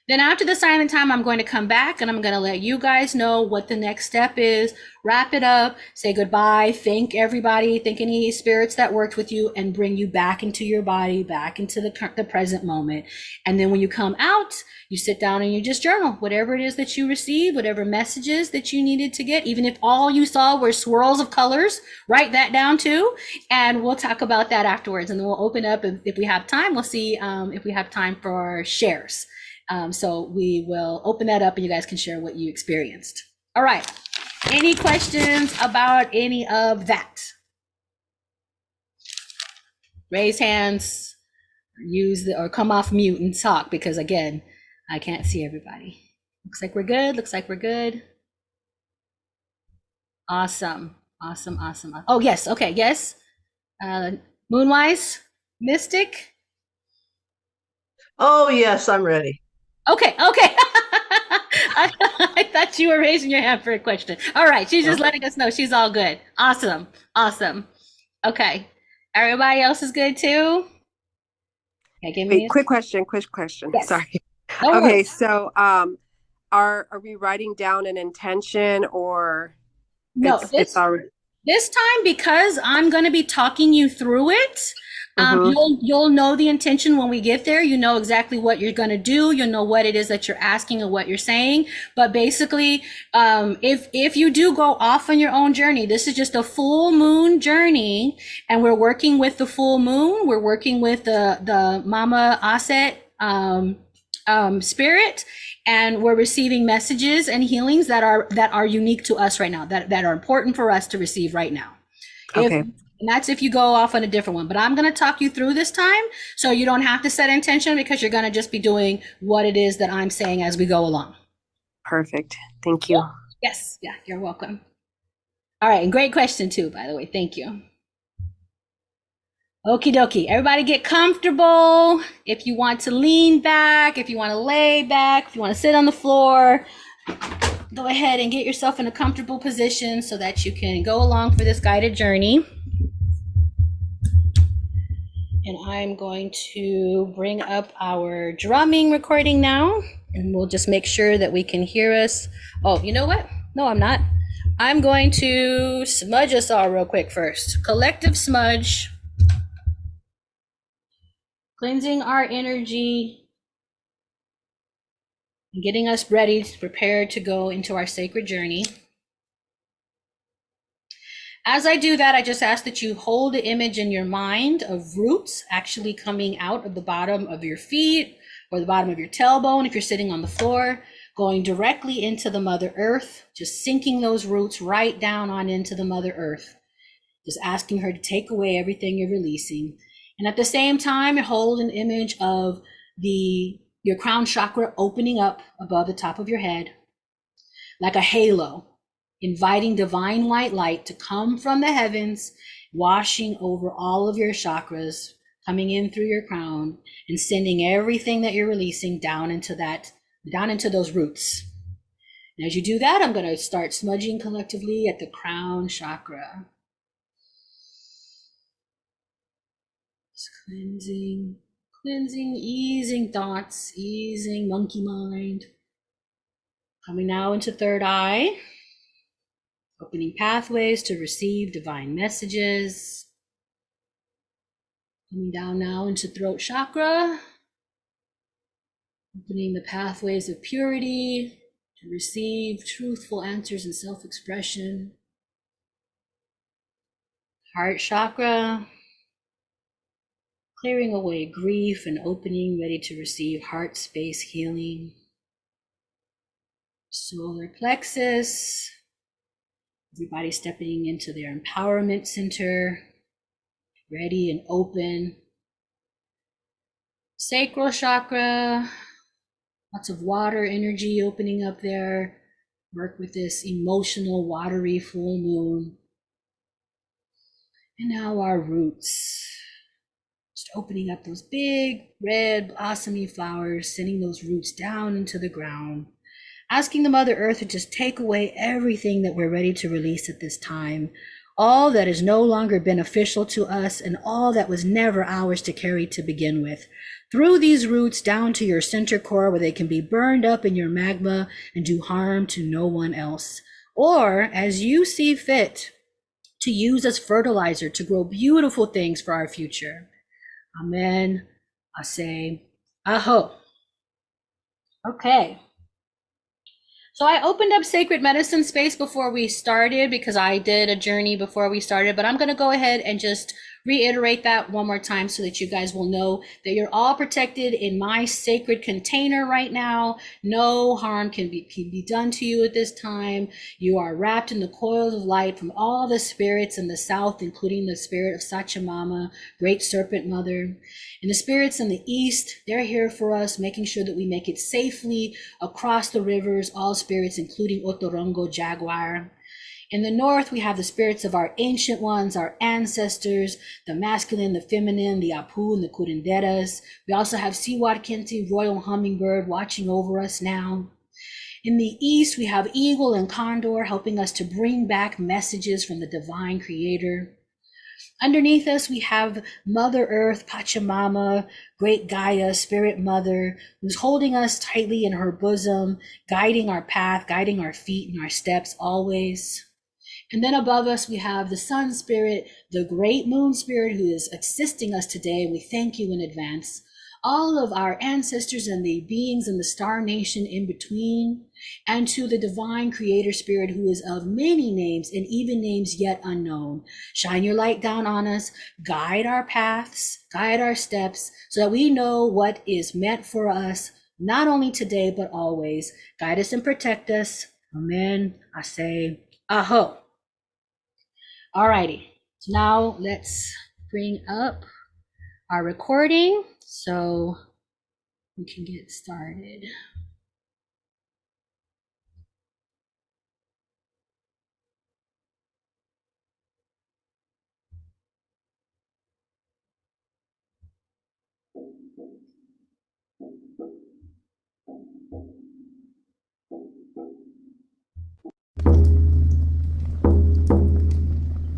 Then after the silent time, I'm going to come back and I'm going to let you guys know what the next step is, wrap it up, say goodbye, thank everybody, thank any spirits that worked with you, and bring you back into your body, back into the present moment. And then when you come out, you sit down and you just journal whatever it is that you receive, whatever messages that you needed to get. Even if all you saw were swirls of colors, write that down too. And we'll talk about that afterwards. And then we'll open up, if we have time, we'll see if we have time for shares. So we will open that up and you guys can share what you experienced. All right. Any questions about any of that? Raise hands, or come off mute and talk, because again, I can't see everybody. Looks like we're good. Looks like we're good. Awesome. Awesome. Awesome. Oh, yes. Okay. Yes. Moonwise Mystic.
Oh, yes, I'm ready.
Okay. I thought you were raising your hand for a question. All right. She's just letting us know she's all good. Awesome. Okay. Everybody else is good too? Okay, give me
Wait, quick question.
Yes.
Sorry.
No
Okay,
worries.
so are we writing down an intention, or
No,
it's already
this time, because I'm going to be talking you through it,
mm-hmm.
you'll know the intention when we get there. You know exactly what you're going to do. You'll know what it is that you're asking and what you're saying. But basically, if you do go off on your own journey, this is just a full moon journey, and we're working with the full moon. We're working with the Mama Auset spirit, and we're receiving messages and healings that are unique to us right now, that are important for us to receive right now.
Okay.
And that's if you go off on a different one. But I'm going to talk you through this time, so you don't have to set intention, because you're going to just be doing what it is that I'm saying as we go along.
Perfect. Thank you.
Yes. Yeah, you're welcome. All right. And great question too, by the way. Thank you. Okie dokie. Everybody get comfortable. If you want to lean back, if you want to lay back, if you want to sit on the floor, go ahead and get yourself in a comfortable position so that you can go along for this guided journey. And I'm going to bring up our drumming recording now, and we'll just make sure that we can hear us. Oh, you know what? No, I'm not. I'm going to smudge us all real quick first. Collective smudge. Cleansing our energy, and getting us ready, prepared to go into our sacred journey. As I do that, I just ask that you hold the image in your mind of roots actually coming out of the bottom of your feet or the bottom of your tailbone if you're sitting on the floor, going directly into the Mother Earth, just sinking those roots right down on into the Mother Earth, just asking her to take away everything you're releasing. And at the same time, hold an image of your crown chakra opening up above the top of your head, like a halo, inviting divine white light to come from the heavens, washing over all of your chakras, coming in through your crown and sending everything that you're releasing down into those roots. And as you do that, I'm going to start smudging collectively at the crown chakra. Just cleansing, easing thoughts, easing monkey mind. Coming now into third eye. Opening pathways to receive divine messages. Coming down now into throat chakra. Opening the pathways of purity to receive truthful answers and self-expression. Heart chakra. Clearing away grief and opening, ready to receive heart space healing. Solar plexus. Everybody stepping into their empowerment center, ready and open. Sacral chakra, lots of water energy opening up there. Work with this emotional, watery full moon. And now our roots. Just opening up those big, red, blossomy flowers, sending those roots down into the ground. Asking the Mother Earth to just take away everything that we're ready to release at this time. All that is no longer beneficial to us and all that was never ours to carry to begin with. Through these roots down to your center core where they can be burned up in your magma and do harm to no one else. Or, as you see fit, to use as fertilizer to grow beautiful things for our future. Amen. I say, aho. Okay. So I opened up Sacred Medicine Space before we started because I did a journey before we started, but I'm going to go ahead and just reiterate that one more time so that you guys will know that you're all protected in my sacred container right now. No harm can be done to you at this time. You are wrapped in the coils of light from all the spirits in the south, including the spirit of Sachamama, Great Serpent Mother. And the spirits in the east, they're here for us, making sure that we make it safely across the rivers, all spirits, including Otorongo Jaguar. In the north, we have the spirits of our ancient ones, our ancestors, the masculine, the feminine, the Apu, and the Curanderas. We also have Siwar Kenti, royal hummingbird, watching over us now. In the east, we have eagle and condor helping us to bring back messages from the divine creator. Underneath us, we have Mother Earth, Pachamama, Great Gaia, Spirit Mother, who's holding us tightly in her bosom, guiding our path, guiding our feet and our steps always. And then above us, we have the Sun Spirit, the Great Moon Spirit, who is assisting us today. We thank you in advance. All of our ancestors and the beings in the star nation in between, and to the divine creator spirit who is of many names and even names yet unknown. Shine your light down on us, guide our paths, guide our steps, so that we know what is meant for us, not only today, but always. Guide us and protect us. Amen. I say, aho. Alrighty, so now let's bring up our recording so we can get started.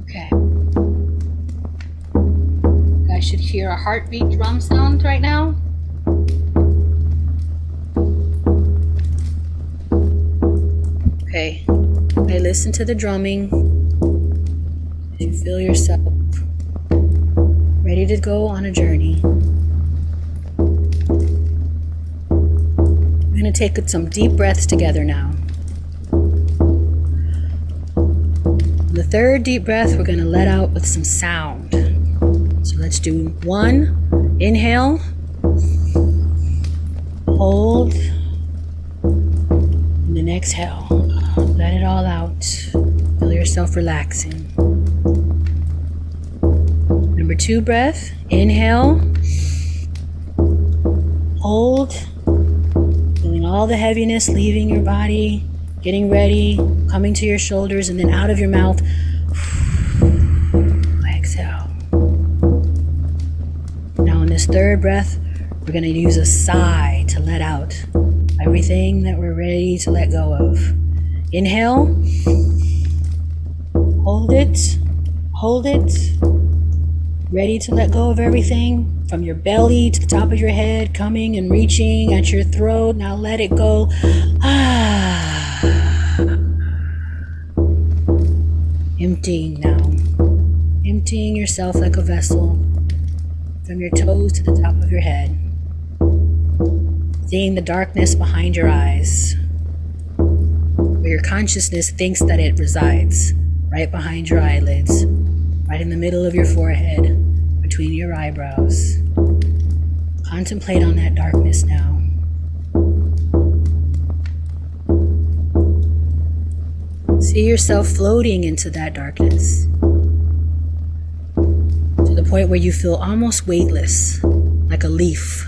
Okay. You guys should hear a heartbeat drum sound right now. Okay. Okay, listen to the drumming. You feel yourself ready to go on a journey. We're going to take some deep breaths together now. The third deep breath, we're going to let out with some sound. So let's do 1, inhale, hold, and then exhale. Let it all out. Feel yourself relaxing. Number 2 breath, inhale, hold, feeling all the heaviness leaving your body, getting ready, coming to your shoulders, and then out of your mouth, exhale. Now in this third breath, we're going to use a sigh to let out everything that we're ready to let go of. Inhale, hold it, ready to let go of everything from your belly to the top of your head, coming and reaching at your throat. Now let it go. Emptying now. Emptying yourself like a vessel from your toes to the top of your head. Seeing the darkness behind your eyes, where your consciousness thinks that it resides, right behind your eyelids, right in the middle of your forehead, between your eyebrows. Contemplate on that darkness now. See yourself floating into that darkness, to the point where you feel almost weightless, like a leaf.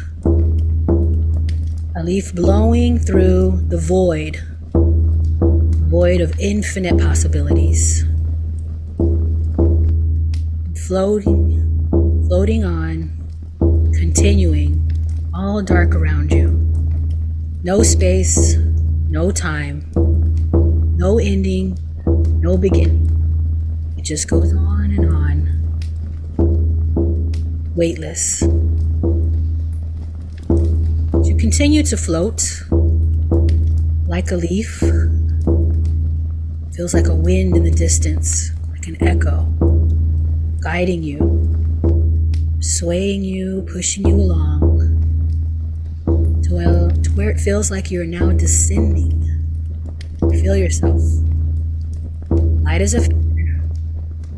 A leaf blowing through the void of infinite possibilities. Floating on, continuing, all dark around you. No space, no time, no ending, no beginning. It just goes on and on, weightless. You continue to float like a leaf. Feels like a wind in the distance, like an echo, guiding you, swaying you, pushing you along to where it feels like you're now descending. Feel yourself light as a feather,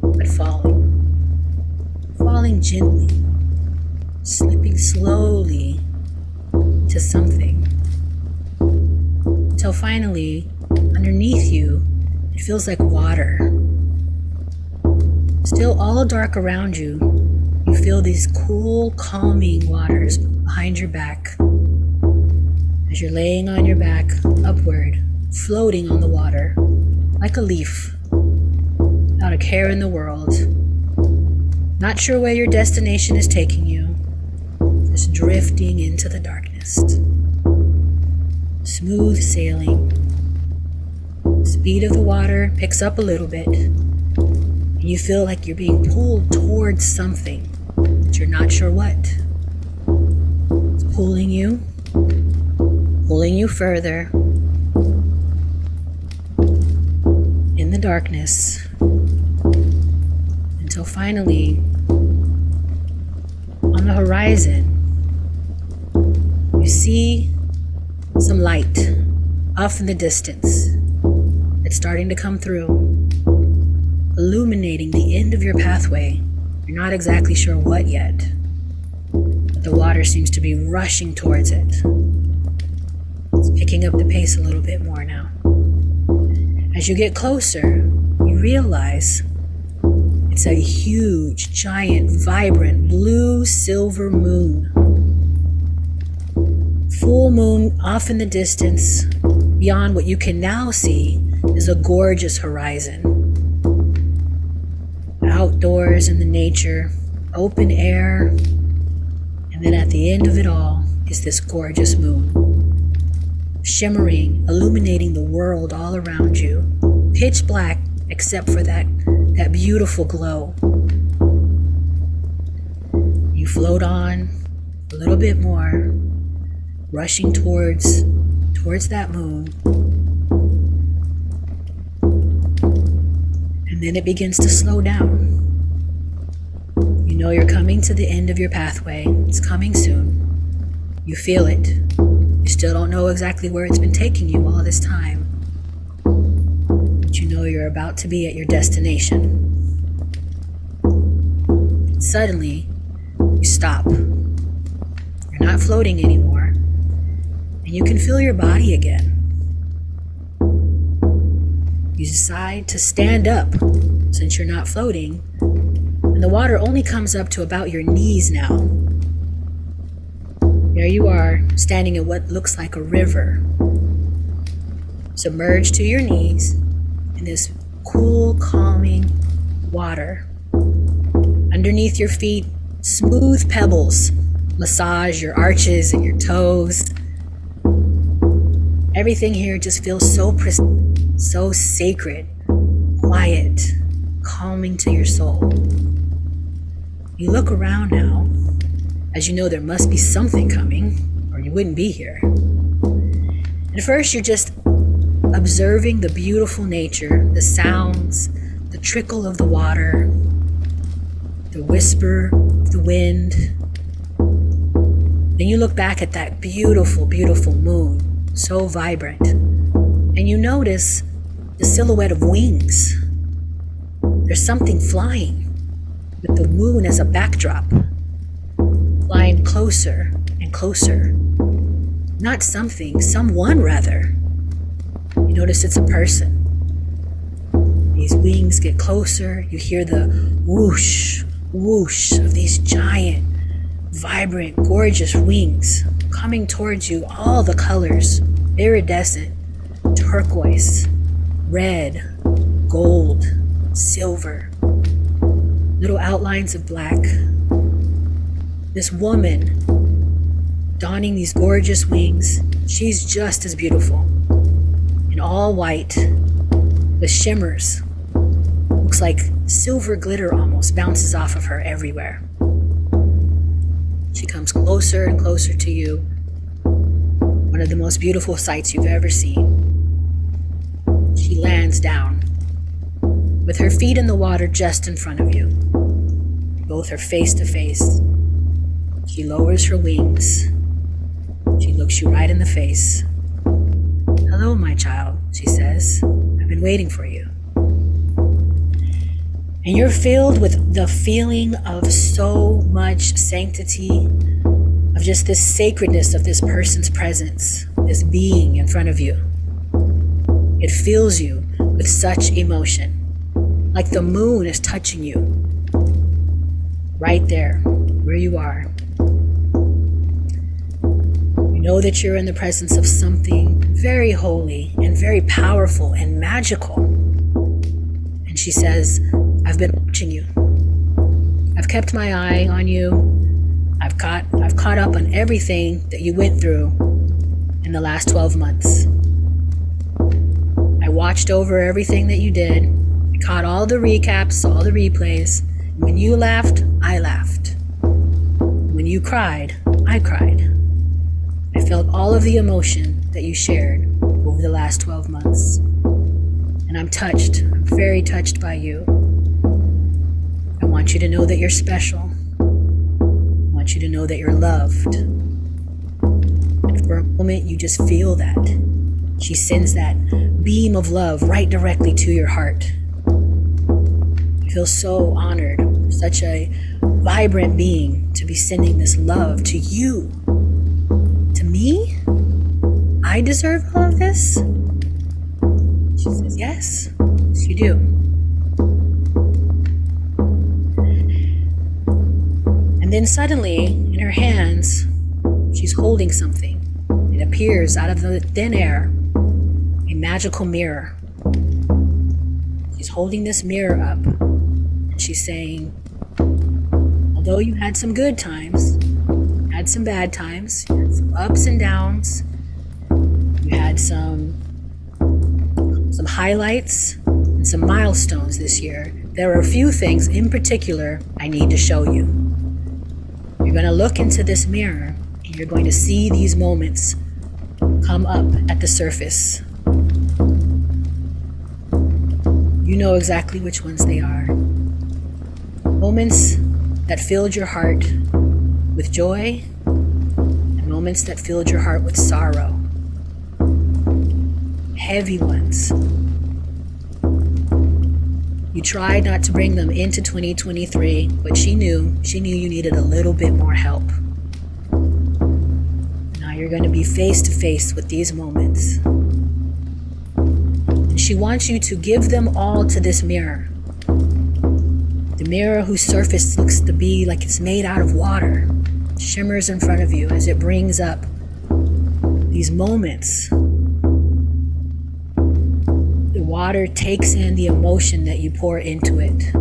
but falling gently, slipping slowly to something, until finally, underneath you, it feels like water. Still all dark around you, you feel these cool, calming waters behind your back. As you're laying on your back, upward, floating on the water, like a leaf, without a care in the world. Not sure where your destination is taking you, just drifting into the darkness. Smooth sailing. Speed of the water picks up a little bit, and you feel like you're being pulled towards something, but you're not sure what. It's pulling you further in the darkness, until finally, on the horizon, you see some light off in the distance. It's starting to come through, illuminating the end of your pathway. You're not exactly sure what yet, but the water seems to be rushing towards it. It's picking up the pace a little bit more now. As you get closer, you realize it's a huge, giant, vibrant, blue, silver moon. Full moon off in the distance. Beyond what you can now see is a gorgeous horizon. Outdoors in the nature, open air, and then at the end of it all is this gorgeous moon. Shimmering, illuminating the world all around you. Pitch black except for that beautiful glow. You float on a little bit more, rushing towards that moon. And then it begins to slow down. You know you're coming to the end of your pathway. It's coming soon. You feel it. You still don't know exactly where it's been taking you all this time. But you know you're about to be at your destination. And suddenly, you stop. You're not floating anymore. And you can feel your body again. You decide to stand up since you're not floating. And the water only comes up to about your knees now. There you are, standing in what looks like a river. Submerged to your knees in this cool, calming water. Underneath your feet, smooth pebbles massage your arches and your toes. Everything here just feels so pristine, so sacred, quiet, calming to your soul. You look around now, as you know there must be something coming, or you wouldn't be here. At first, you're just observing the beautiful nature, the sounds, the trickle of the water, the whisper of the wind. Then you look back at that beautiful, beautiful moon, so vibrant, and you notice the silhouette of wings. There's something flying with the moon as a backdrop, flying closer and closer. Not something, someone rather. You notice it's a person. These wings get closer. You hear the whoosh, whoosh of these giant, vibrant, gorgeous wings coming towards you. All the colors, iridescent, turquoise, red, gold, silver, little outlines of black. This woman donning these gorgeous wings, she's just as beautiful in all white with shimmers. Looks like silver glitter almost bounces off of her everywhere. She comes closer and closer to you. One of the most beautiful sights you've ever seen. She lands down with her feet in the water just in front of you. Both are face to face. She lowers her wings. She looks you right in the face. "Hello, my child," she says. "I've been waiting for you." And you're filled with the feeling of so much sanctity, of just this sacredness of this person's presence, this being in front of you. It fills you with such emotion, like the moon is touching you right there where you are. You know that you're in the presence of something very holy and very powerful and magical. And she says, "I've been watching you. I've kept my eye on you. I've caught up on everything that you went through in the last 12 months. I watched over everything that you did. I caught all the recaps, all the replays. When you laughed, I laughed. When you cried, I cried. I felt all of the emotion that you shared over the last 12 months. And I'm touched. I'm very touched by you. I want you to know that you're special. I want you to know that you're loved." And for a moment, you just feel that. She sends that beam of love right directly to your heart. You feel so honored, such a vibrant being to be sending this love to you. To me? I deserve all of this? She says, yes, you do. And then suddenly, in her hands, she's holding something. It appears out of the thin air, a magical mirror. She's holding this mirror up, and she's saying, although you had some good times, you had some bad times, you had some ups and downs, you had some highlights and some milestones this year, there are a few things in particular I need to show you. You're going to look into this mirror and you're going to see these moments come up at the surface. You know exactly which ones they are. Moments that filled your heart with joy and moments that filled your heart with sorrow. Heavy ones. You tried not to bring them into 2023, but she knew you needed a little bit more help. Now you're going to be face to face with these moments. And she wants you to give them all to this mirror. The mirror whose surface looks to be like it's made out of water, shimmers in front of you as it brings up these moments. The water takes in the emotion that you pour into it.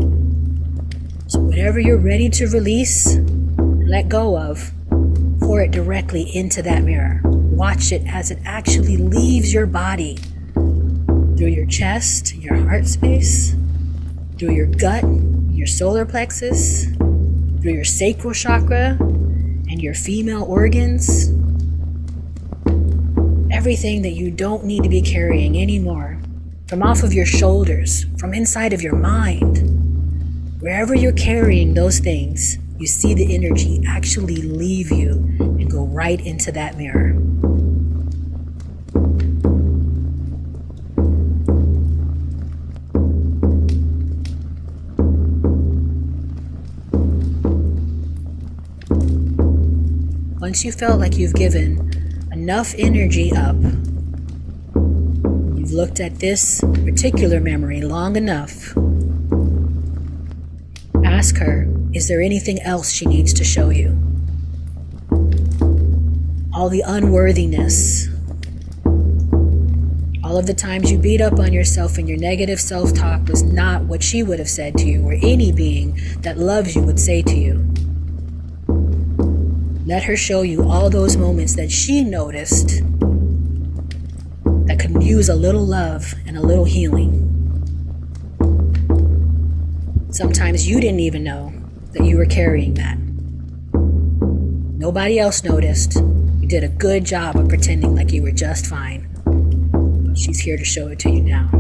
So whatever you're ready to release and let go of, pour it directly into that mirror. Watch it as it actually leaves your body, through your chest, your heart space, through your gut, your solar plexus, through your sacral chakra, and your female organs. Everything that you don't need to be carrying anymore from off of your shoulders, from inside of your mind. Wherever you're carrying those things, you see the energy actually leave you and go right into that mirror. Once you felt like you've given enough energy up, you've looked at this particular memory long enough, ask her, is there anything else she needs to show you? All the unworthiness, all of the times you beat up on yourself and your negative self-talk was not what she would have said to you or any being that loves you would say to you. Let her show you all those moments that she noticed that could use a little love and a little healing. Sometimes you didn't even know that you were carrying that. Nobody else noticed. You did a good job of pretending like you were just fine. She's here to show it to you now.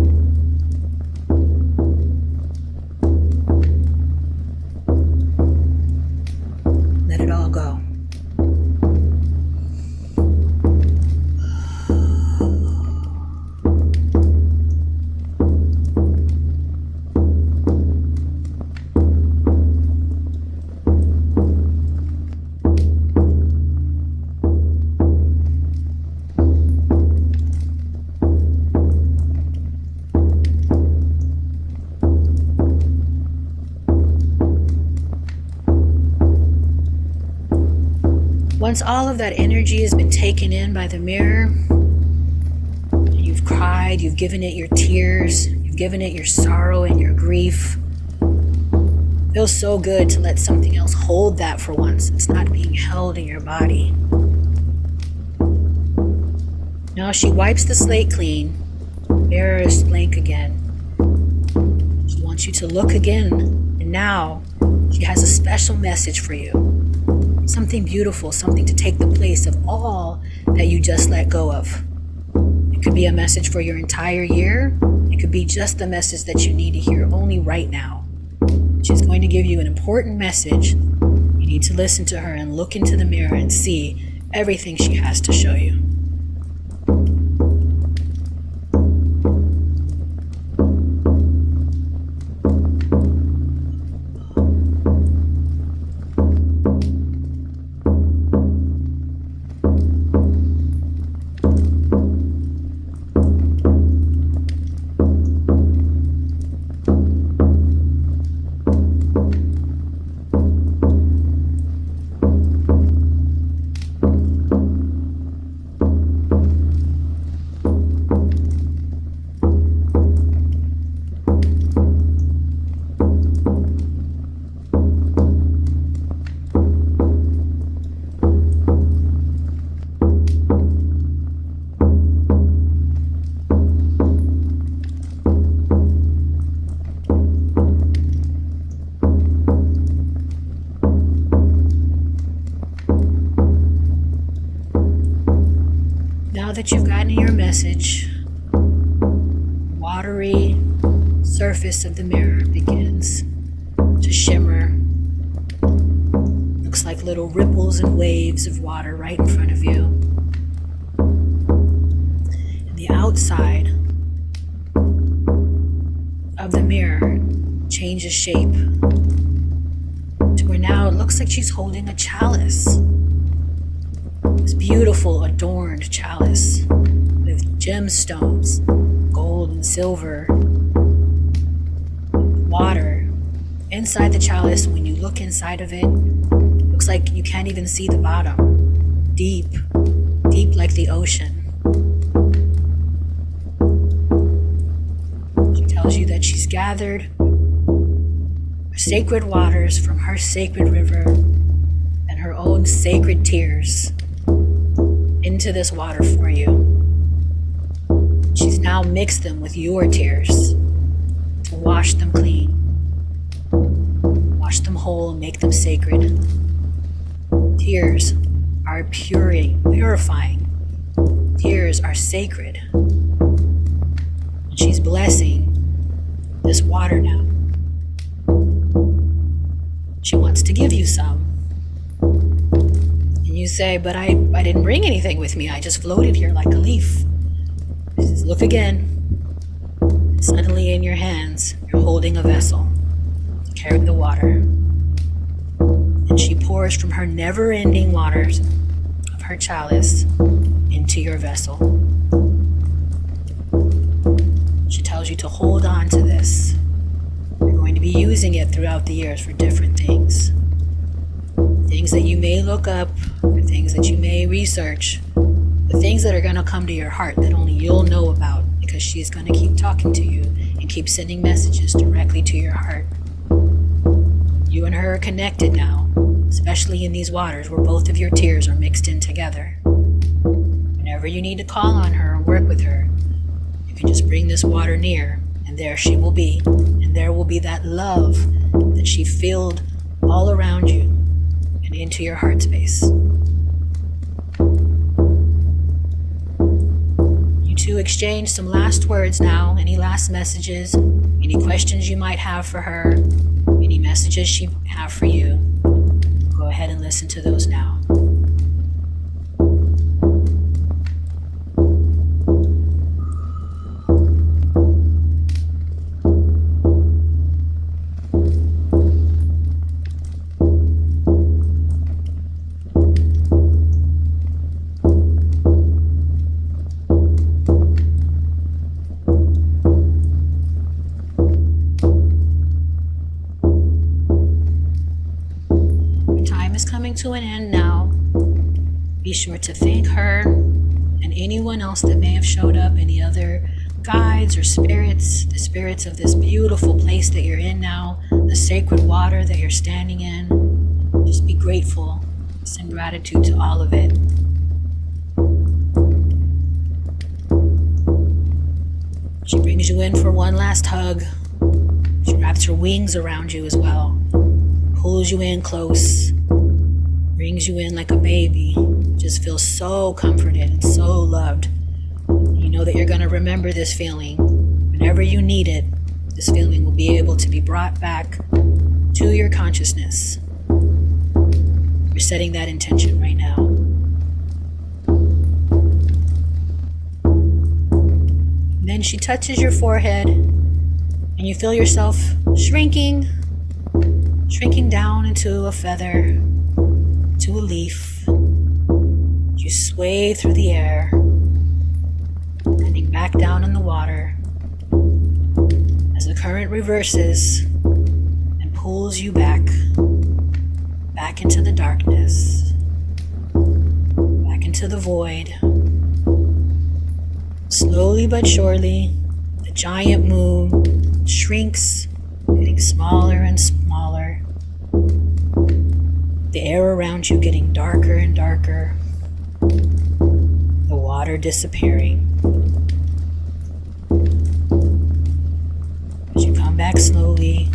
Let it all go. Once all of that energy has been taken in by the mirror, you've cried, you've given it your tears, you've given it your sorrow and your grief. It feels so good to let something else hold that for once. It's not being held in your body. Now she wipes the slate clean. Mirror is blank again. She wants you to look again, and now she has a special message for you. Something beautiful, something to take the place of all that you just let go of. It could be a message for your entire year. It could be just the message that you need to hear only right now. She's going to give you an important message. You need to listen to her and look into the mirror and see everything she has to show you. Now that you've gotten your message, the watery surface of the mirror begins to shimmer. Looks like little ripples and waves of water right in front of you. And the outside of the mirror changes shape to where now it looks like she's holding a chalice. This beautiful adorned chalice with gemstones, gold and silver, water. Inside the chalice, when you look inside of it, looks like you can't even see the bottom. Deep, deep like the ocean. She tells you that she's gathered sacred waters from her sacred river and her own sacred tears into this water for you. She's now mixed them with your tears to wash them clean, wash them whole, make them sacred. Tears are purifying. Tears are sacred. And she's blessing this water now. She wants to give you some. And you say, but I didn't bring anything with me. I just floated here like a leaf. She says, look again. And suddenly in your hands, you're holding a vessel to carry the water. And she pours from her never-ending waters of her chalice into your vessel. She tells you to hold on to this. You're going to be using it throughout the years for different things. Things that you may look up, or things that you may research, the things that are going to come to your heart that only you'll know about, because she's going to keep talking to you and keep sending messages directly to your heart. You and her are connected now, especially in these waters where both of your tears are mixed in together. Whenever you need to call on her and work with her, you can just bring this water near, and there she will be. And there will be that love that she filled all around you and into your heart space. You two exchange some last words now, any last messages, any questions you might have for her, any messages she have for you. Go ahead and listen to those now. To an end now. Be sure to thank her and anyone else that may have showed up, any other guides or spirits, the spirits of this beautiful place that you're in now, the sacred water that you're standing in. Just be grateful. Send gratitude to all of it. She brings you in for one last hug. She wraps her wings around you as well, pulls you in close, brings you in like a baby. Just feel so comforted and so loved. You know that you're going to remember this feeling. Whenever you need it, this feeling will be able to be brought back to your consciousness. You're setting that intention right now. And then she touches your forehead, and you feel yourself shrinking down into a feather, to a leaf. You sway through the air, landing back down in the water as the current reverses and pulls you back into the darkness, back into the void. Slowly but surely, the giant moon shrinks, getting smaller and smaller. The air around you getting darker and darker. The water disappearing. As you come back slowly,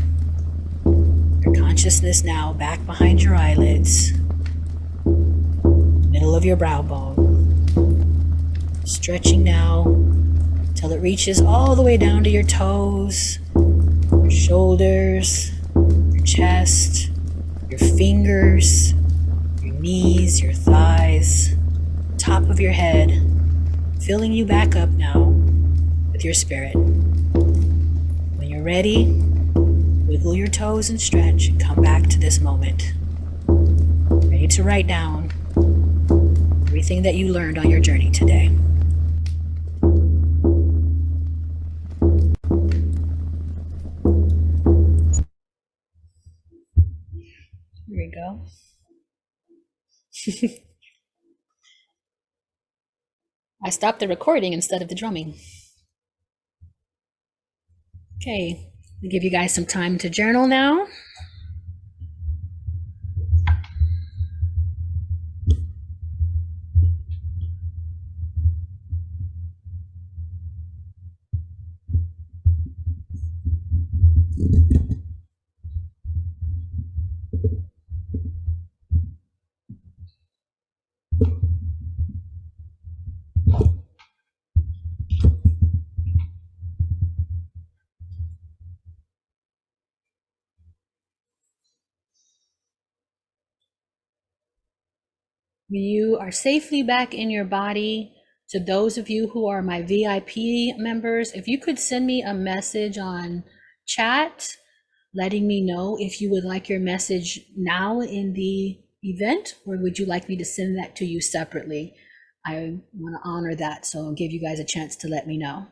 your consciousness now back behind your eyelids, middle of your brow bone, stretching now till it reaches all the way down to your toes, your shoulders, your chest, your fingers, your knees, your thighs, top of your head, filling you back up now with your spirit. When you're ready, wiggle your toes and stretch and come back to this moment. Ready to write down everything that you learned on your journey today. Here we go. I stopped the recording instead of the drumming. Okay, I'll give you guys some time to journal now. You are safely back in your body. To those of you who are my VIP members, if you could send me a message on chat letting me know if you would like your message now in the event, or would you like me to send that to you separately? I want to honor that, so I'll give you guys a chance to let me know.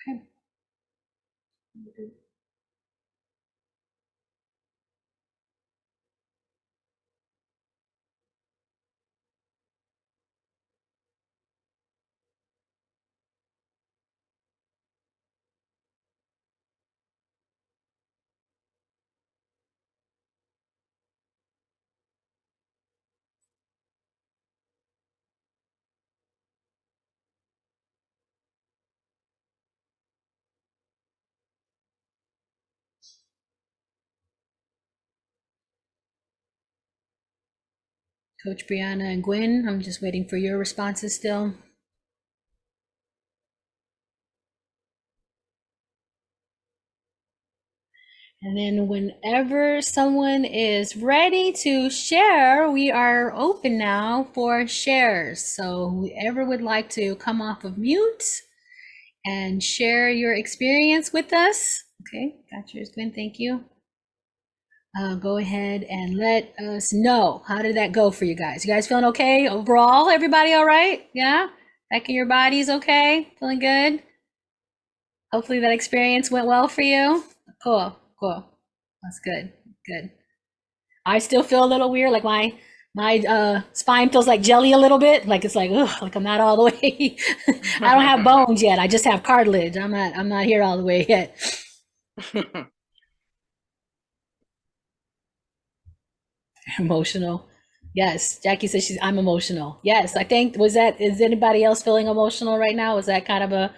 Okay. Coach Brianna and Gwen, I'm just waiting for your responses still. And then whenever someone is ready to share, we are open now for shares. So whoever would like to come off of mute and share your experience with us. Okay, got yours, Gwen, thank you. Go ahead and let us know. How did that go for you guys? You guys feeling okay overall? Everybody all right? Yeah? Back in your bodies okay? Feeling good? Hopefully that experience went well for you. Cool, cool. That's good, good. I still feel a little weird, like my spine feels like jelly a little bit, like it's like, ugh, like I'm not all the way. I don't have bones yet. I just have cartilage. I'm not here all the way yet. Emotional. Yes, Jackie says I'm emotional. Yes, I think is anybody else feeling emotional right now? Was that kind of a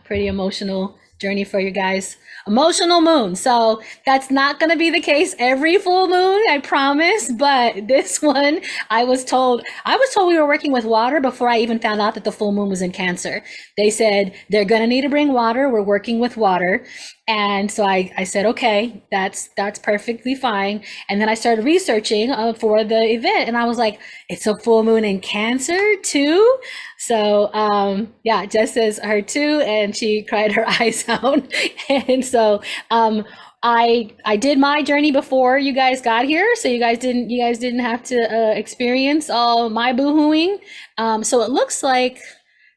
pretty emotional journey for you guys? Emotional moon. So that's not going to be the case every full moon, I promise. But this one, I was told we were working with water before I even found out that the full moon was in Cancer. They said they're going to need to bring water. We're working with water. And so I said, okay, that's perfectly fine. And then I started researching for the event, and I was like, it's a full moon in Cancer too. So Jess says her too, and she cried her eyes out. And so I did my journey before you guys got here, so you guys didn't have to experience all my boohooing. So it looks like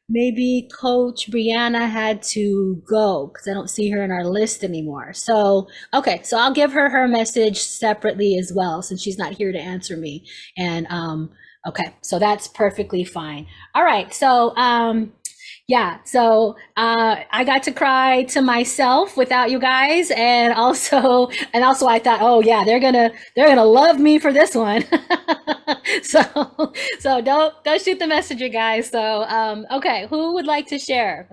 maybe Coach Brianna had to go because I don't see her in our list anymore. So, okay, so I'll give her message separately as well, since she's not here to answer me. And okay, so that's perfectly fine. All right, so so I got to cry to myself without you guys, and also I thought, oh yeah, they're gonna love me for this one. so don't shoot the messenger, guys. So okay, who would like to share?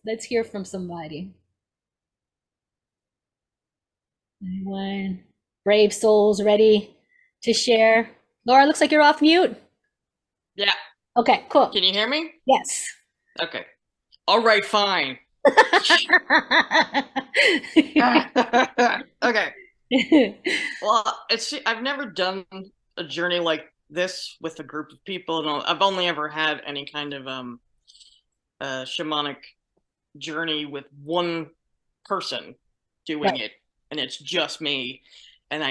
Let's hear from somebody. Anyone? Brave souls ready to share? Laura, looks like you're off mute.
Yeah.
Okay, cool.
Can you hear me?
Yes.
Okay. All right, fine. Okay. Well, I've never done a journey like this with a group of people, and I've only ever had any kind of shamanic journey with one person doing it, and it's just me. And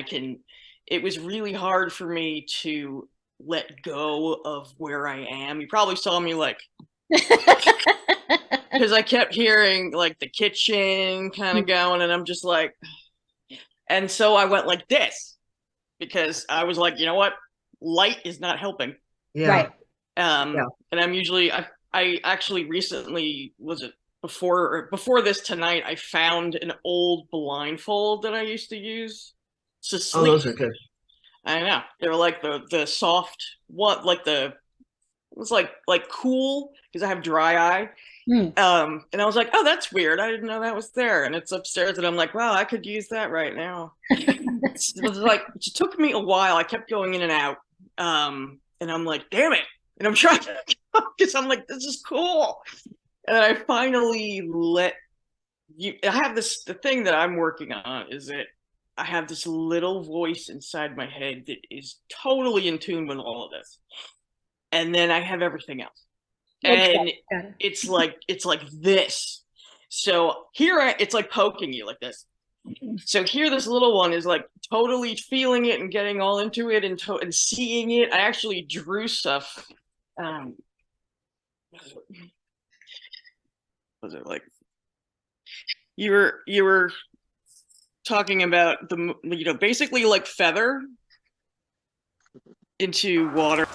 it was really hard for me to let go of where I am. You probably saw me like because I kept hearing like the kitchen kind of going, and I'm just like, and so I went like this because I was like, you know what, light is not helping.
Yeah. Right.
And I'm usually I actually recently before this tonight, I found an old blindfold that I used to use to sleep.
Oh, those are good.
I know, they're like the soft like the was like cool because I have dry eye.
Mm.
And I was like, oh, that's weird. I didn't know that was there. And it's upstairs, and I'm like, wow, I could use that right now. It was like, it took me a while. I kept going in and out. And I'm like, damn it. And I'm trying to, because I'm like, this is cool. And then I finally let you, I have this, the thing that I'm working on is that I have this little voice inside my head that is totally in tune with all of this. And then I have everything else. And it's like this. So here it's like poking you like this. So here this little one is like totally feeling it and getting all into it and seeing it. I actually drew stuff. Was it like you were talking about the, basically like feather into water.